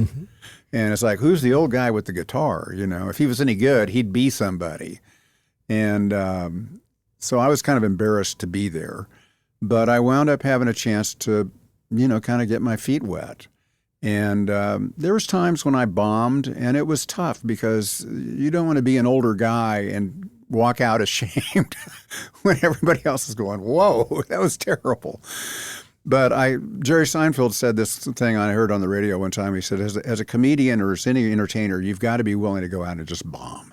And it's like, who's the old guy with the guitar? You know, if he was any good, he'd be somebody. And so I was kind of embarrassed to be there. But I wound up having a chance to, you know, kind of get my feet wet. And there was times when I bombed, and it was tough because you don't want to be an older guy and walk out ashamed when everybody else is going, whoa, that was terrible. But Jerry Seinfeld said this thing I heard on the radio one time. He said, as a comedian or as any entertainer, you've got to be willing to go out and just bomb.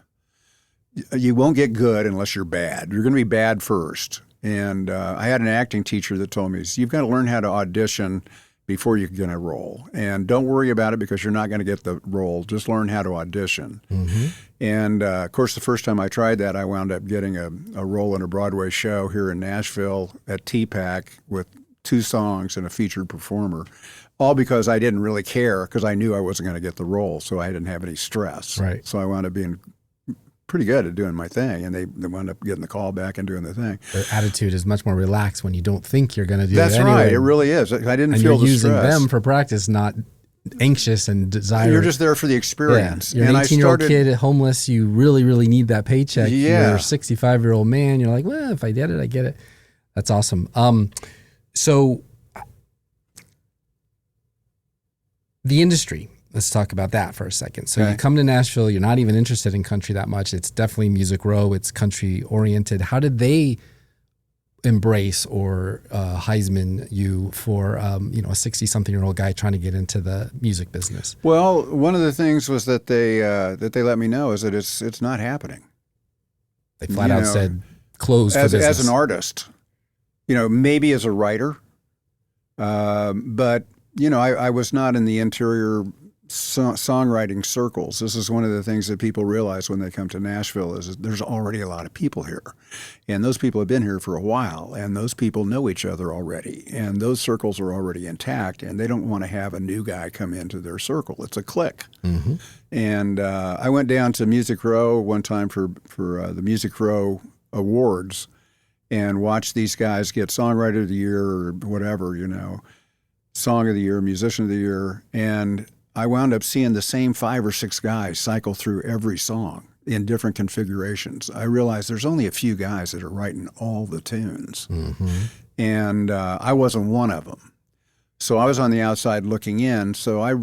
You won't get good unless you're bad. You're going to be bad first. And I had an acting teacher that told me, you've got to learn how to audition before you get a role. And don't worry about it because you're not going to get the role. Just learn how to audition. Mm-hmm. And, of course, the first time I tried that, I wound up getting a role in a Broadway show here in Nashville at T-Pack with 2 songs and a featured performer, all because I didn't really care because I knew I wasn't going to get the role, so I didn't have any stress. Right. So I wound up being pretty good at doing my thing, and they wound up getting the call back and doing the thing. The attitude is much more relaxed when you don't think you're going to do That's it anyway. right. It really is. I didn't and feel you're the using stress. them for practice, not anxious and desire. You're just there for the experience. Yeah. You're an 18-year-old kid, homeless. You really, really need that paycheck. Yeah. You're a 65-year-old man. You're like, well, if I get it, I get it. That's awesome. So the industry, let's talk about that for a second. So Okay. you come to Nashville, you're not even interested in country that much. It's definitely Music Row. It's country oriented. How did they embrace or Heisman you for a 60-something-year-old guy trying to get into the music business? Well, one of the things was that they let me know is that it's not happening. They flat out said close for business. As an artist, maybe as a writer, but I was not in the interior songwriting circles. This is one of the things that people realize when they come to Nashville is there's already a lot of people here, and those people have been here for a while, and those people know each other already, and those circles are already intact, and they don't want to have a new guy come into their circle. It's a clique. Mm-hmm. And I went down to Music Row one time for the Music Row Awards and watched these guys get Songwriter of the Year or whatever, Song of the Year, Musician of the Year, and I wound up seeing the same 5 or 6 guys cycle through every song in different configurations. I realized there's only a few guys that are writing all the tunes, mm-hmm. and I wasn't one of them. So I was on the outside looking in. So I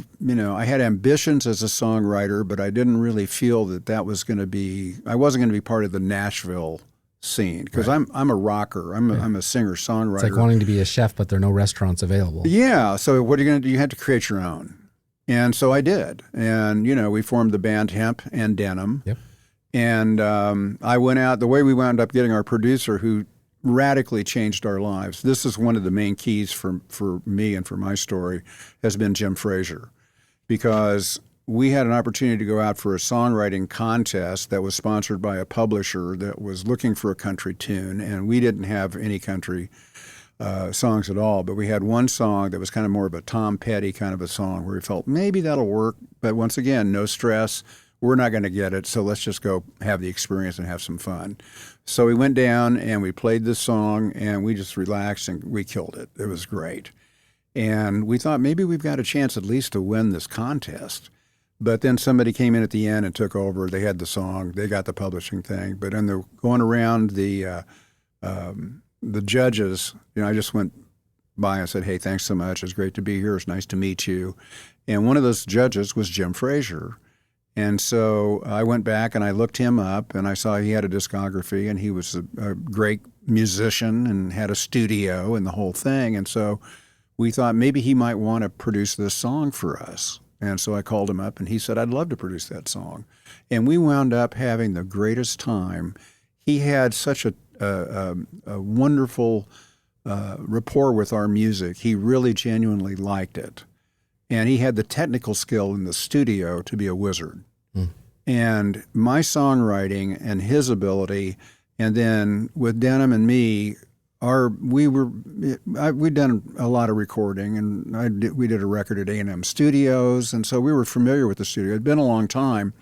had ambitions as a songwriter, but I didn't really feel that was going to be. I wasn't going to be part of the Nashville scene because right. I'm a rocker. I'm a singer-songwriter. It's like wanting to be a chef, but there are no restaurants available. Yeah. So what are you going to do? You have to create your own. And so I did. And, we formed the band Hemp and Denim. Yep. And I went out, the way we wound up getting our producer who radically changed our lives. This is one of the main keys for me and for my story has been Jim Frazier, because we had an opportunity to go out for a songwriting contest that was sponsored by a publisher that was looking for a country tune, and we didn't have any country songs at all, but we had one song that was kind of more of a Tom Petty kind of a song where we felt maybe that'll work, but once again, no stress. We're not going to get it, so let's just go have the experience and have some fun. So we went down and we played this song and we just relaxed and we killed it. It was great. And we thought maybe we've got a chance at least to win this contest. But then somebody came in at the end and took over. They had the song. They got the publishing thing. But in the going around the judges, I just went by and said, hey, thanks so much. It's great to be here. It's nice to meet you. And one of those judges was Jim Frazier. And so I went back and I looked him up and I saw he had a discography and he was a great musician and had a studio and the whole thing. And so we thought maybe he might want to produce this song for us. And so I called him up and he said, I'd love to produce that song. And we wound up having the greatest time. He had such a wonderful rapport with our music. He really genuinely liked it. And he had the technical skill in the studio to be a wizard. Mm. And my songwriting and his ability, and then with Denim and me, we'd done a lot of recording, and we did a record at A&M Studios, and so we were familiar with the studio. It'd been a long time,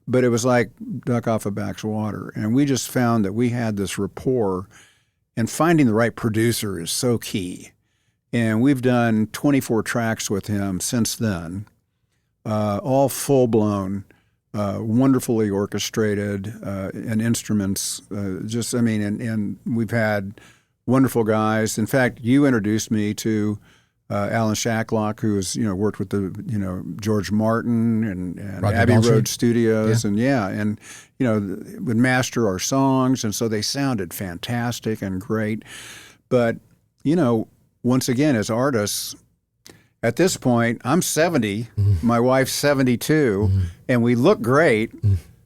but it was like duck off a back's water. And we just found that we had this rapport, and finding the right producer is so key. And we've done 24 tracks with him since then, all full-blown, wonderfully orchestrated, and instruments. And we've had wonderful guys. In fact, you introduced me to Alan Shacklock, who was, worked with the, George Martin and Roger Abbey Daltrey. Road Studios. And would master our songs. And so they sounded fantastic and great. But, once again, as artists, at this point, I'm 70, my wife's 72, and we look great.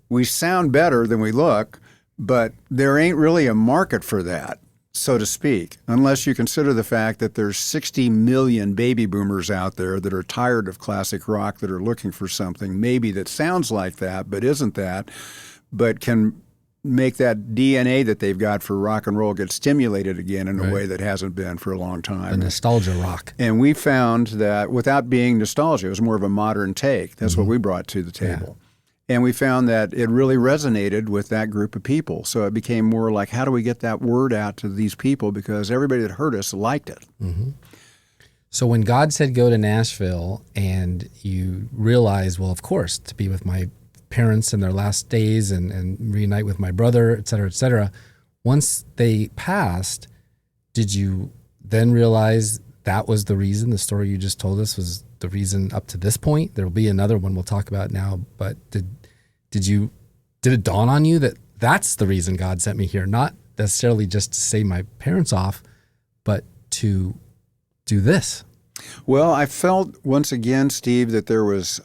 We sound better than we look, but there ain't really a market for that, so to speak, unless you consider the fact that there's 60 million baby boomers out there that are tired of classic rock, that are looking for something maybe that sounds like that but isn't that, but can make that DNA that they've got for rock and roll get stimulated again in a way that hasn't been for a long time. The nostalgia rock. And we found that without being nostalgia, it was more of a modern take. That's what we brought to the table. Yeah. And we found that it really resonated with that group of people. So it became more like, how do we get that word out to these people? Because everybody that heard us liked it. So when God said go to Nashville and you realized, well, of course, to be with my parents in their last days and reunite with my brother, et cetera, once they passed, did you then realize that was the reason? The story you just told us was the reason up to this point? There will be another one we'll talk about now, but did it dawn on you that that's the reason God sent me here? Not necessarily just to save my parents off, but to do this. Well, I felt once again, Steve, that there was,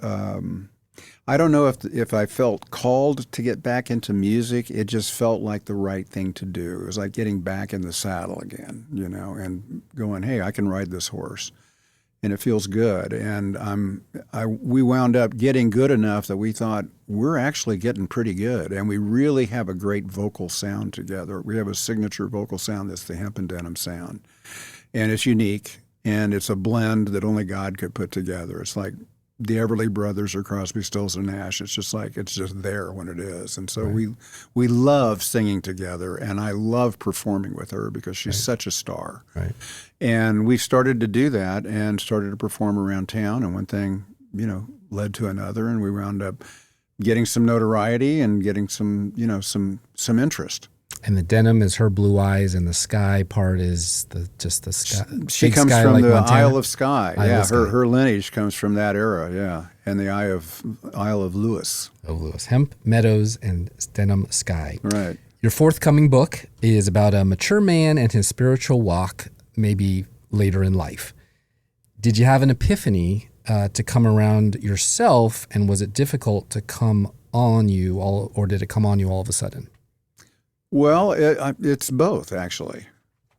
I don't know if I felt called to get back into music. It just felt like the right thing to do. It was like getting back in the saddle again, and going, hey, I can ride this horse. And it feels good. And we wound up getting good enough that we thought we're actually getting pretty good. And we really have a great vocal sound together. We have a signature vocal sound that's the Hemp and Denim sound. And it's unique. And it's a blend that only God could put together. It's like the Everly Brothers or Crosby, Stills, and Nash. It's just like, it's just there when it is. And so we love singing together, and I love performing with her because she's such a star. Right. And we started to do that and started to perform around town, and one thing, led to another, and we wound up getting some notoriety and getting some interest. And the denim is her blue eyes, and the sky part is just the sky. She comes sky from like the Montana. Isle of Skye. Her lineage comes from that era. And the Isle of Lewis. Of Lewis. Hemp Meadows and Denim Sky. Right. Your forthcoming book is about a mature man and his spiritual walk, maybe later in life. Did you have an epiphany to come around yourself, and was it difficult to come on you, or did it come on you all of a sudden? Well, it's both, actually.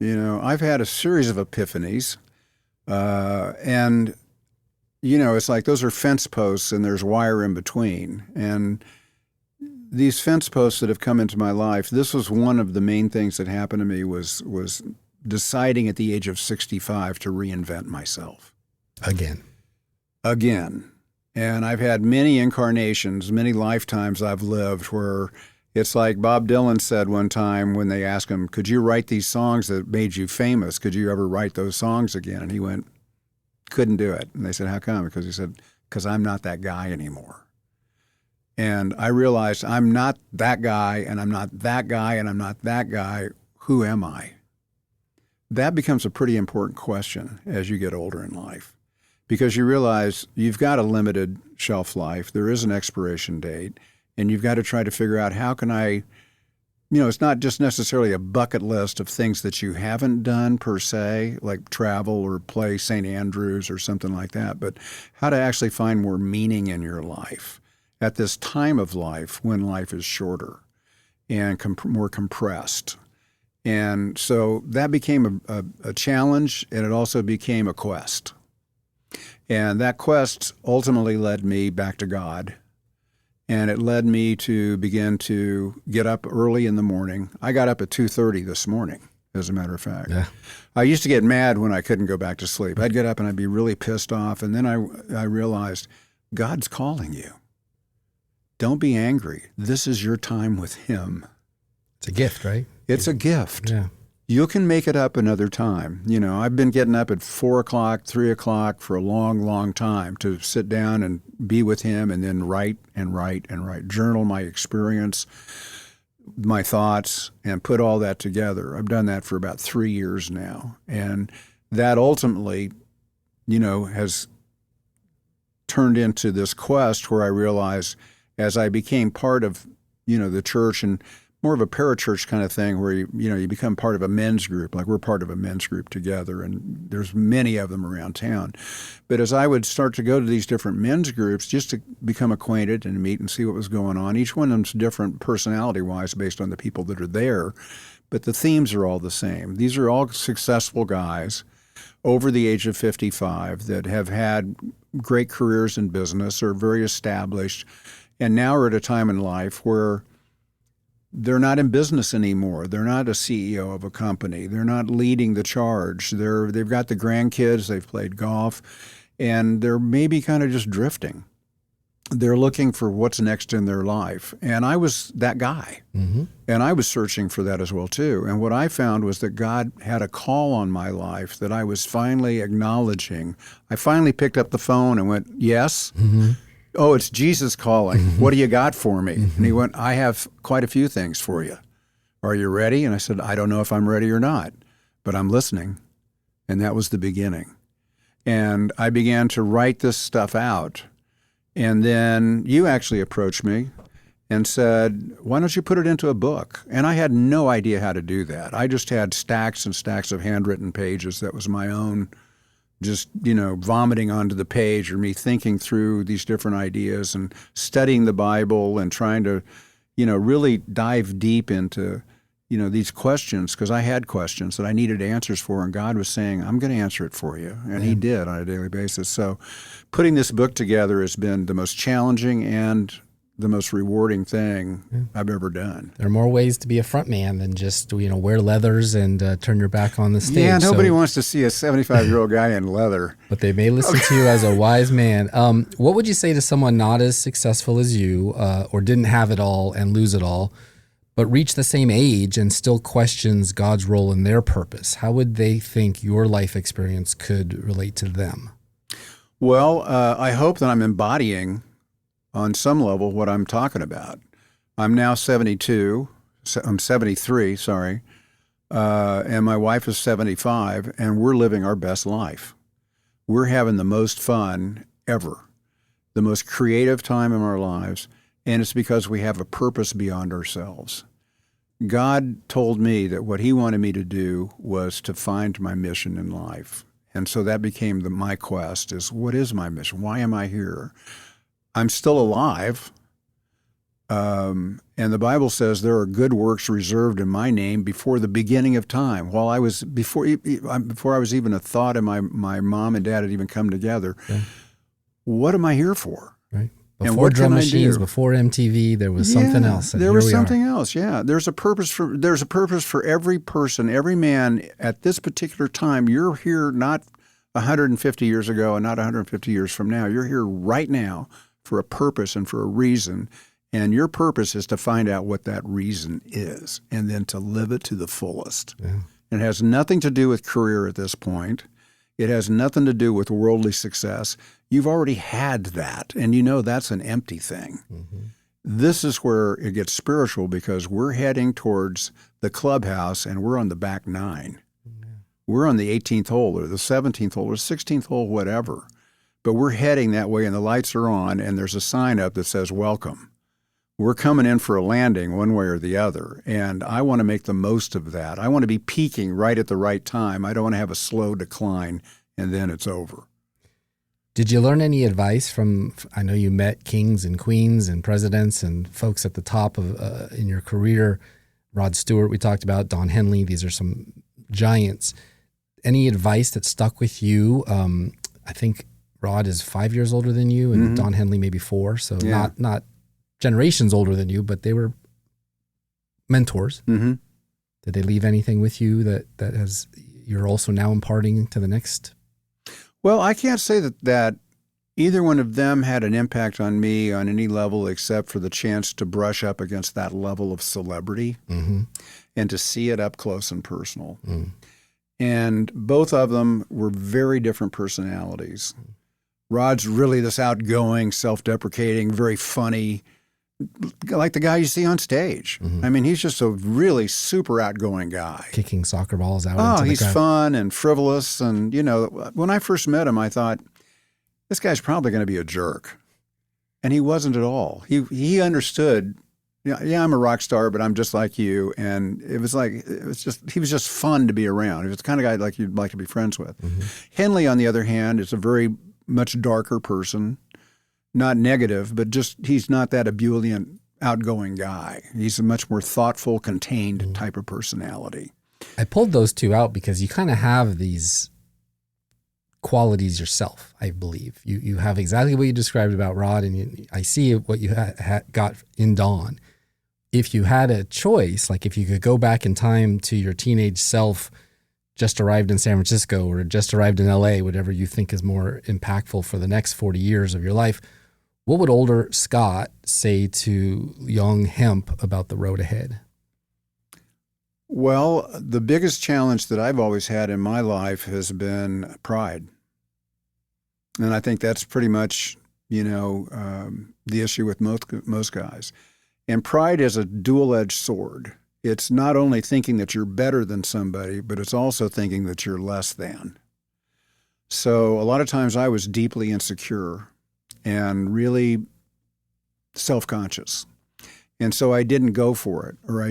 I've had a series of epiphanies, and, it's like those are fence posts and there's wire in between. And these fence posts that have come into my life, this was one of the main things that happened to me was deciding at the age of 65 to reinvent myself. Again. And I've had many incarnations, many lifetimes I've lived where it's like Bob Dylan said one time when they asked him, could you write these songs that made you famous? Could you ever write those songs again? And he went, couldn't do it. And they said, how come? Because he said, because I'm not that guy anymore. And I realized I'm not that guy, and I'm not that guy, and I'm not that guy. Who am I? That becomes a pretty important question as you get older in life, because you realize you've got a limited shelf life. There is an expiration date. And you've got to try to figure out how can I, it's not just necessarily a bucket list of things that you haven't done per se, like travel or play St. Andrews or something like that, but how to actually find more meaning in your life at this time of life when life is shorter and more compressed. And so that became a challenge, and it also became a quest. And that quest ultimately led me back to God. And it led me to begin to get up early in the morning. I got up at 2:30 this morning, as a matter of fact. Yeah. I used to get mad when I couldn't go back to sleep. I'd get up and I'd be really pissed off. And then I realized, God's calling you. Don't be angry. This is your time with Him. It's a gift, right? It's a gift. Yeah. You can make it up another time. I've been getting up at 4 o'clock, 3 o'clock for a long, long time to sit down and be with Him, and then write and write and write, journal my experience, my thoughts, and put all that together. I've done that for about 3 years now. And that ultimately has turned into this quest where I realized as I became part of, the church and more of a parachurch kind of thing where you become part of a men's group, like we're part of a men's group together, and there's many of them around town. But as I would start to go to these different men's groups just to become acquainted and meet and see what was going on, each one of them's different personality-wise based on the people that are there, but the themes are all the same. These are all successful guys over the age of 55 that have had great careers in business, are very established, and now are at a time in life where they're not in business anymore. They're not a CEO of a company. They're not leading the charge. They've got the grandkids. They've played golf, and they're maybe kind of just drifting. They're looking for what's next in their life. And I was that guy. Mm-hmm. And I was searching for that as well, too. And what I found was that God had a call on my life that I was finally acknowledging. I finally picked up the phone and went, yes. Mm-hmm. Oh, it's Jesus calling. Mm-hmm. What do you got for me? Mm-hmm. And he went, I have quite a few things for you. Are you ready? And I said, I don't know if I'm ready or not, but I'm listening. And that was the beginning. And I began to write this stuff out. And then you actually approached me and said, why don't you put it into a book? And I had no idea how to do that. I just had stacks and stacks of handwritten pages. That was my own just, vomiting onto the page, or me thinking through these different ideas and studying the Bible and trying to, really dive deep into, these questions, because I had questions that I needed answers for, and God was saying, I'm going to answer it for you. And He did on a daily basis. So putting this book together has been the most challenging and the most rewarding thing I've ever done. There are more ways to be a front man than just, wear leathers and turn your back on the stage. Yeah, nobody wants to see a 75-year-old guy in leather. But they may listen to you as a wise man. What would you say to someone not as successful as you, or didn't have it all and lose it all, but reach the same age and still questions God's role in their purpose? How would they think your life experience could relate to them? Well, I hope that I'm embodying on some level what I'm talking about. I'm now 72. I'm 73, sorry. And my wife is 75, and we're living our best life. We're having the most fun ever, the most creative time in our lives, and it's because we have a purpose beyond ourselves. God told me that what He wanted me to do was to find my mission in life. And so that became my quest is, what is my mission? Why am I here? I'm still alive, and the Bible says there are good works reserved in my name before the beginning of time. While I was before I was even a thought, and my mom and dad had even come together. Okay. What am I here for? Right. Before drum machines, before MTV, there was something else. There was something else. Yeah, there's a purpose for every person, every man at this particular time. You're here not 150 years ago and not 150 years from now. You're here right now for a purpose and for a reason, and your purpose is to find out what that reason is and then to live it to the fullest. Yeah. It has nothing to do with career at this point. It has nothing to do with worldly success. You've already had that, and that's an empty thing. Mm-hmm. This is where it gets spiritual, because we're heading towards the clubhouse, and we're on the back nine. Mm-hmm. We're on the 18th hole or the 17th hole or 16th hole, whatever. But we're heading that way, and the lights are on, and there's a sign up that says, welcome. We're coming in for a landing one way or the other, and I want to make the most of that. I want to be peaking right at the right time. I don't want to have a slow decline, and then it's over. Did you learn any advice from, I know you met kings and queens and presidents and folks at the top of in your career, Rod Stewart we talked about, Don Henley, these are some giants. Any advice that stuck with you? I think Rod is 5 years older than you, and Don Henley maybe 4. So not generations older than you, but they were mentors. Mm-hmm. Did they leave anything with you that has you're also now imparting to the next? Well, I can't say that either one of them had an impact on me on any level except for the chance to brush up against that level of celebrity and to see it up close and personal. Mm. And both of them were very different personalities. Rod's really this outgoing, self-deprecating, very funny, like the guy you see on stage. I mean, he's just a really super outgoing guy. Kicking soccer balls out. Oh, into the he's crowd. fun and frivolous. And, you know, when I first met him, I thought, this guy's probably going to be a jerk. And he wasn't at all. He understood, yeah, I'm a rock star, but I'm just like you. And he was just fun to be around. He was the kind of guy like you'd like to be friends with. Henley, on the other hand, is a very much darker person. Not negative, but just he's not that ebullient, outgoing guy. He's a much more thoughtful, contained type of personality. I pulled those two out because you kind of have these qualities yourself, I believe. You have exactly what you described about Rod, and I see what you got in Dawn. If you had a choice, like if you could go back in time to your teenage self, just arrived in San Francisco or just arrived in LA, whatever you think is more impactful for the next 40 years of your life, what would older Scott say to young Hemp about the road ahead? Well, the biggest challenge that I've always had in my life has been pride. And I think that's pretty much, the issue with most guys. And pride is a dual-edged sword. It's not only thinking that you're better than somebody, but it's also thinking that you're less than. So a lot of times I was deeply insecure and really self-conscious. And so I didn't go for it, or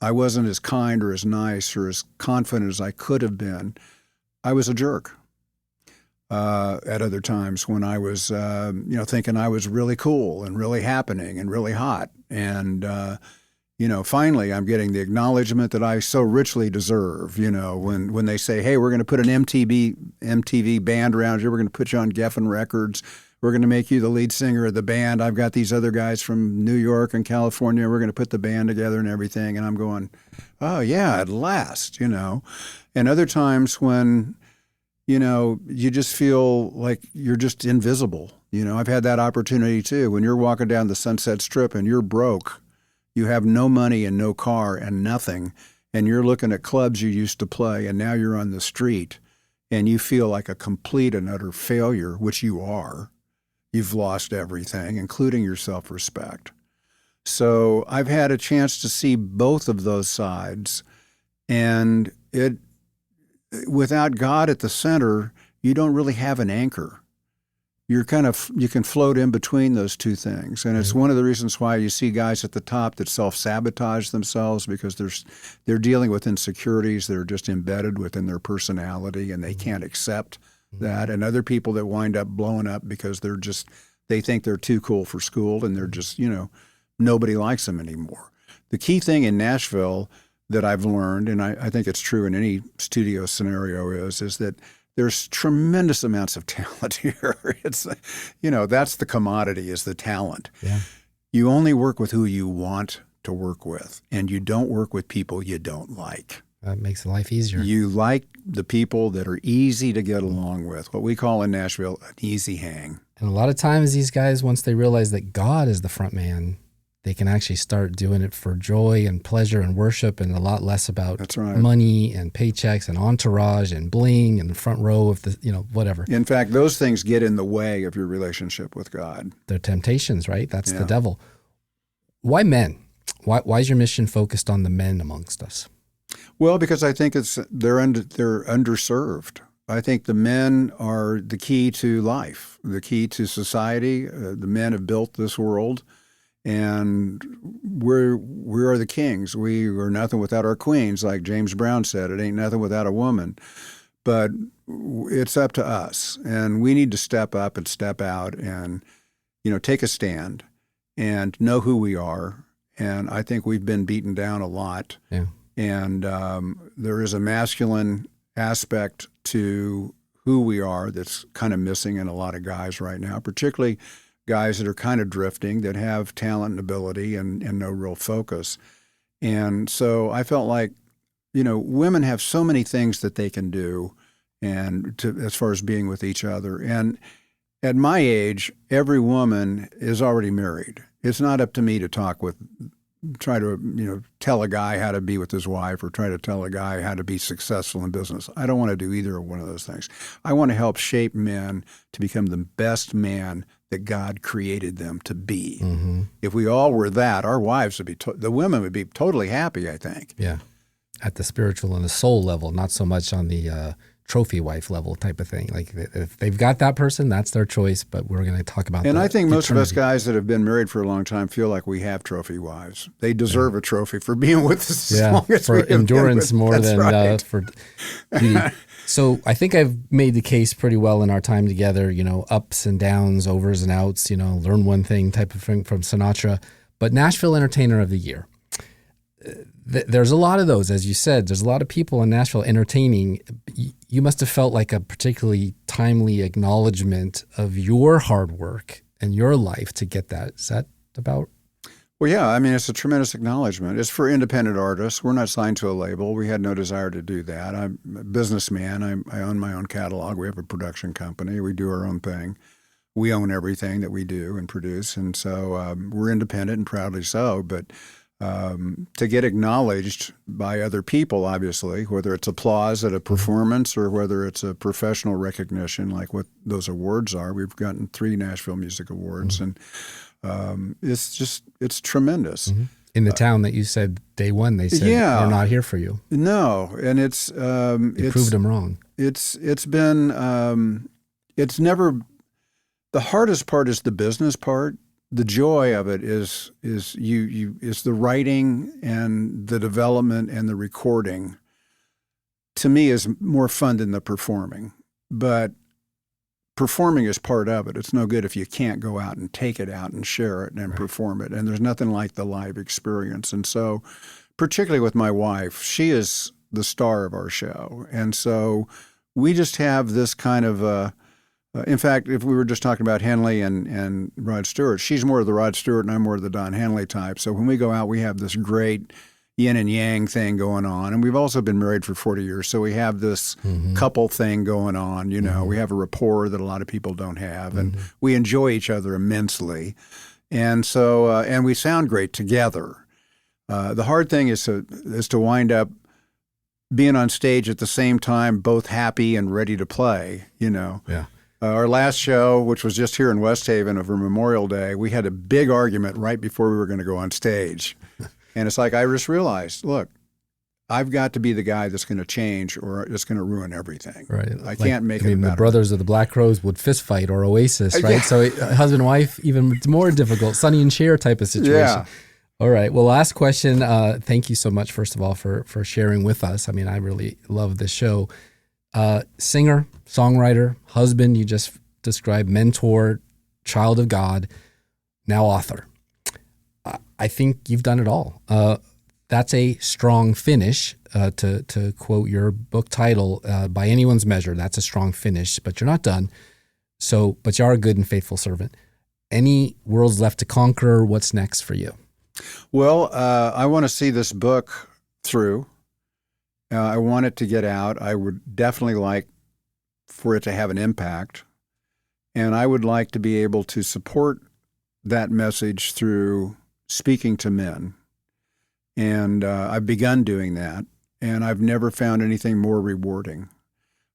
I wasn't as kind or as nice or as confident as I could have been. I was a jerk at other times when I was, thinking I was really cool and really happening and really hot. And, finally I'm getting the acknowledgement that I so richly deserve, when they say, hey, we're going to put an MTV band around you. We're going to put you on Geffen Records. We're going to make you the lead singer of the band. I've got these other guys from New York and California. We're going to put the band together and everything. And I'm going, oh, yeah, at last, And other times when, you just feel like you're just invisible. I've had that opportunity too. When you're walking down the Sunset Strip and you're broke, you have no money and no car and nothing, and you're looking at clubs you used to play, and now you're on the street, and you feel like a complete and utter failure, which you are. You've lost everything, including your self-respect. So I've had a chance to see both of those sides, and without God at the center, you don't really have an anchor. You can float in between those two things. And it's one of the reasons why you see guys at the top that self-sabotage themselves, because they're dealing with insecurities that are just embedded within their personality, and they can't accept that. And other people that wind up blowing up because they think they're too cool for school, and they're just, nobody likes them anymore. The key thing in Nashville that I've learned, and I think it's true in any studio scenario, is that there's tremendous amounts of talent here. It's, that's the commodity, is the talent. Yeah. You only work with who you want to work with, and you don't work with people you don't like. That makes life easier. You like the people that are easy to get along with, what we call in Nashville an easy hang. And a lot of times these guys, once they realize that God is the front man, they can actually start doing it for joy and pleasure and worship, and a lot less about That's right. money and paychecks and entourage and bling and the front row of the, whatever. In fact, those things get in the way of your relationship with God. They're temptations, right? That's the devil. Why men? Why is your mission focused on the men amongst us? Well, because I think they're underserved. I think the men are the key to life, the key to society. The men have built this world. And we are the kings. We are nothing without our queens, like James Brown said. It ain't nothing without a woman. But it's up to us, and we need to step up and step out, and take a stand, and know who we are. And I think we've been beaten down a lot. Yeah. And there is a masculine aspect to who we are that's kind of missing in a lot of guys right now, particularly guys that are kind of drifting, that have talent and ability and no real focus. And so I felt like, women have so many things that they can do, and as far as being with each other. And at my age, every woman is already married. It's not up to me to talk with try to tell a guy how to be with his wife or try to tell a guy how to be successful in business. I don't want to do either one of those things. I want to help shape men to become the best man that God created them to be. Mm-hmm. If we all were that, our wives would be the women would be totally happy, I think. Yeah, at the spiritual and the soul level, not so much on the trophy wife level type of thing. Like if they've got that person, that's their choice. But we're going to talk about. And I think most of us eternity. guys that have been married for a long time feel like we have trophy wives. They deserve a trophy for being with us as long as for we have been endurance with. more That's than right. for beauty. So I think I've made the case pretty well in our time together. Ups and downs, overs and outs. Learn one thing type of thing from Sinatra. But Nashville Entertainer of the Year. There's a lot of those, as you said. There's a lot of people in Nashville entertaining. You must have felt like a particularly timely acknowledgement of your hard work and your life to get that. Is that about? Well, yeah. I mean, it's a tremendous acknowledgement. It's for independent artists. We're not signed to a label. We had no desire to do that. I'm a businessman. I own my own catalog. We have a production company. We do our own thing. We own everything that we do and produce. And so we're independent and proudly so. But to get acknowledged by other people, obviously, whether it's applause at a performance or whether it's a professional recognition like what those awards are. We've gotten 3 Nashville Music Awards, and it's tremendous. Mm-hmm. In the town that you said day one, they said, we're not here for you. No, and it's You proved them wrong. It's been it's never the hardest part is the business part. The joy of it is the writing and the development and the recording. To me, is more fun than the performing. But performing is part of it. It's no good if you can't go out and take it out and share it and perform it. And there's nothing like the live experience. And so, particularly with my wife, she is the star of our show. And so we just have this kind of in fact, if we were just talking about Henley and Rod Stewart, she's more of the Rod Stewart and I'm more of the Don Henley type. So when we go out, we have this great yin and yang thing going on. And we've also been married for 40 years. So we have this couple thing going on. We have a rapport that a lot of people don't have. And we enjoy each other immensely. And so, and we sound great together. The hard thing is to wind up being on stage at the same time, both happy and ready to play, Yeah. Our last show, which was just here in West Haven over Memorial Day, we had a big argument right before we were going to go on stage. And it's like I just realized, look, I've got to be the guy that's going to change or it's going to ruin everything. Right. I can't make it the better. brothers of the Black Crowes would fist fight or Oasis, right? Yeah. So husband and wife, even more difficult, Sonny and Cher type of situation. Yeah. All right. Well, last question. Thank you so much, first of all, for sharing with us. I mean, I really love this show. Singer, songwriter, husband, you just described, mentor, child of God, now author. I think you've done it all. That's a strong finish, to quote your book title, by anyone's measure. That's a strong finish, but you're not done. So, but you are a good and faithful servant. Any worlds left to conquer? What's next for you? Well, I want to see this book through. I want it to get out. I would definitely like for it to have an impact. And I would like to be able to support that message through speaking to men. And I've begun doing that. And I've never found anything more rewarding.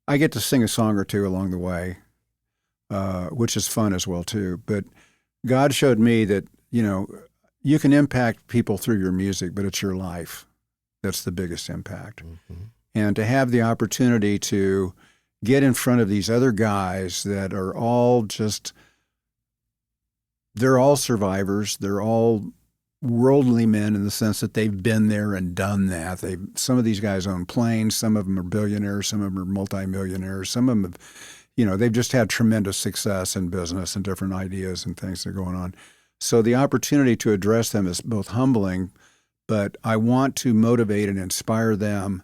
I get to sing a song or two along the way, which is fun as well, too. But God showed me that, you can impact people through your music, but it's your life that's the biggest impact. Mm-hmm. And to have the opportunity to get in front of these other guys that are all they're all survivors. They're all worldly men in the sense that they've been there and done that. Some of these guys own planes. Some of them are billionaires. Some of them are multimillionaires. Some of them have, they've just had tremendous success in business and different ideas and things that are going on. So the opportunity to address them is both humbling, but I want to motivate and inspire them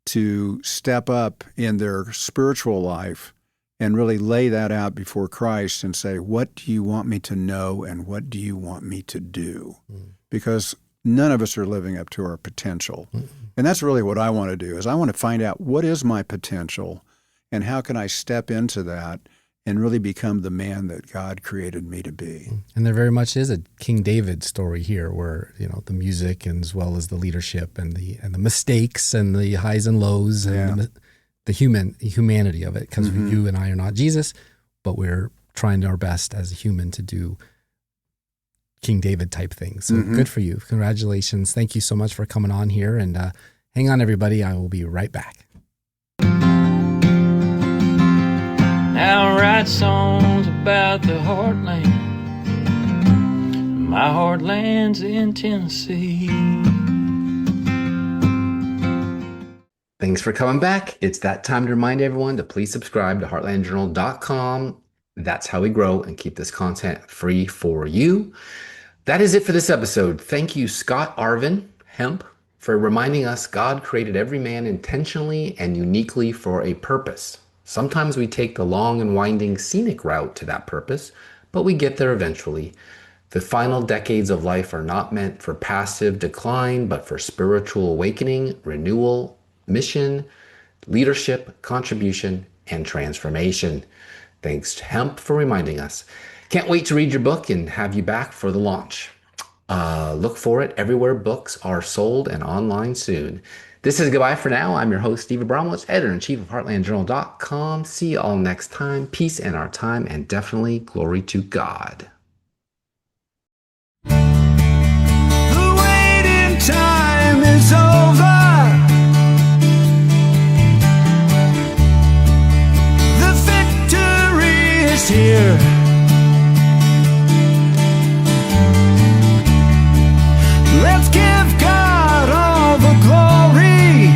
to step up in their spiritual life and really lay that out before Christ and say, what do you want me to know and what do you want me to do? Because none of us are living up to our potential. And that's really what I want to do, is I want to find out what is my potential and how can I step into that and really become the man that God created me to be. And there very much is a King David story here, where the music and as well as the leadership and the mistakes and the highs and lows and the humanity of it, because you and I are not Jesus, but we're trying our best as a human to do King David type things. So good for you. Congratulations. Thank you so much for coming on here, and hang on everybody. I will be right back. Now I write songs about the heartland. My heartland's in Tennessee. Thanks for coming back. It's that time to remind everyone to please subscribe to heartlandjournal.com. That's how we grow and keep this content free for you. That is it for this episode. Thank you, Scott Arvin, Hemp, for reminding us God created every man intentionally and uniquely for a purpose. Sometimes we take the long and winding scenic route to that purpose, but we get there eventually. The final decades of life are not meant for passive decline, but for spiritual awakening, renewal, mission, leadership, contribution, and transformation. Thanks to Hemp for reminding us. Can't wait to read your book and have you back for the launch. Look for it everywhere books are sold and online soon. This is goodbye for now. I'm your host, Steve Abramowitz, editor-in-chief of heartlandjournal.com. See you all next time. Peace in our time, and definitely glory to God. The waiting time is over. The victory is here. Let's give God all the glory,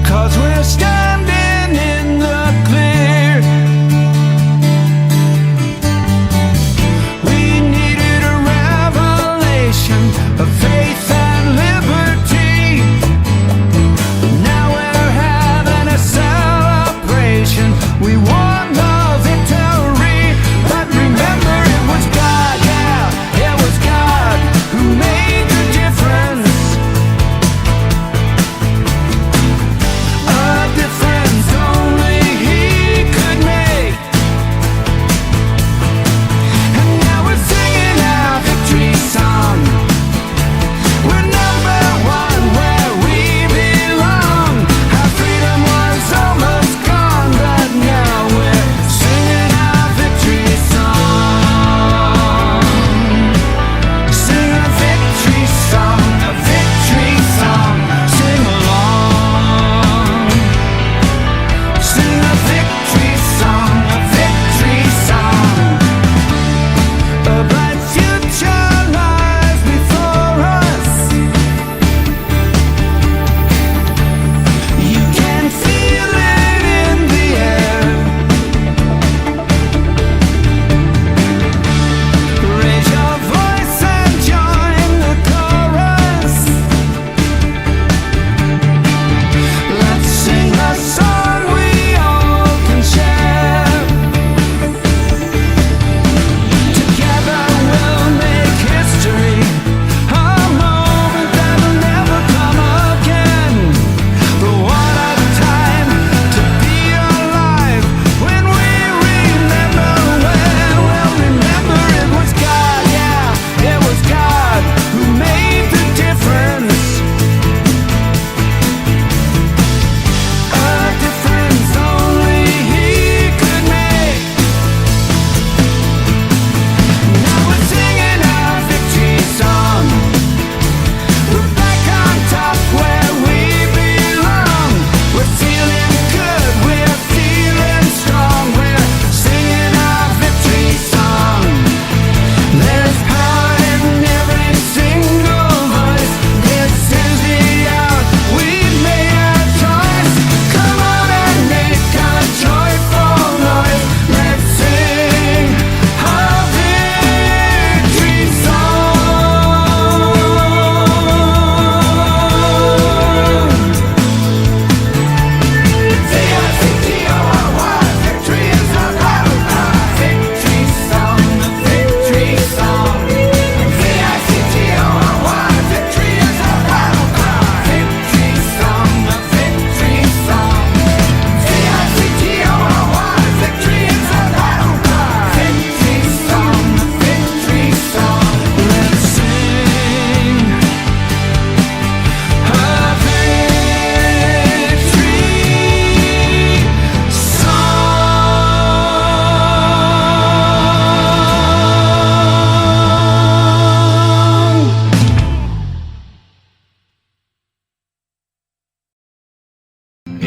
'cause we're standing in the clear. We needed a revelation.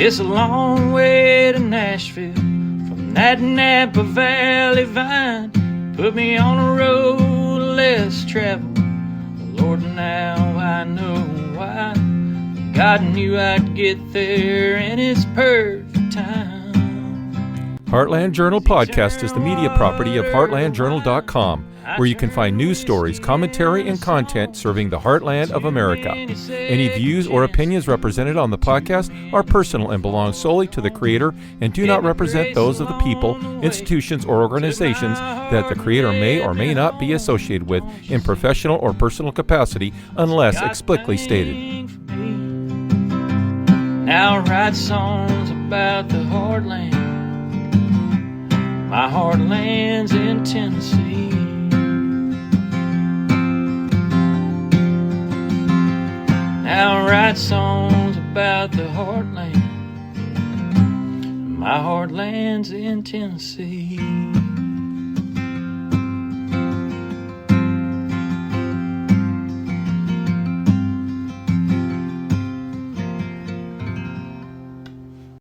It's a long way to Nashville from that Napa Valley vine. Put me on a road less traveled. Lord, now I know why. God knew I'd get there in His perfect time. Heartland Journal Podcast is the media property of heartlandjournal.com, where you can find news stories, commentary, and content serving the heartland of America. Any views or opinions represented on the podcast are personal and belong solely to the creator and do not represent those of the people, institutions, or organizations that the creator may or may not be associated with in professional or personal capacity unless explicitly stated. Now I write songs about the heartland. My heartland's in Tennessee. Now I write songs about the heartland. My heartland's in Tennessee.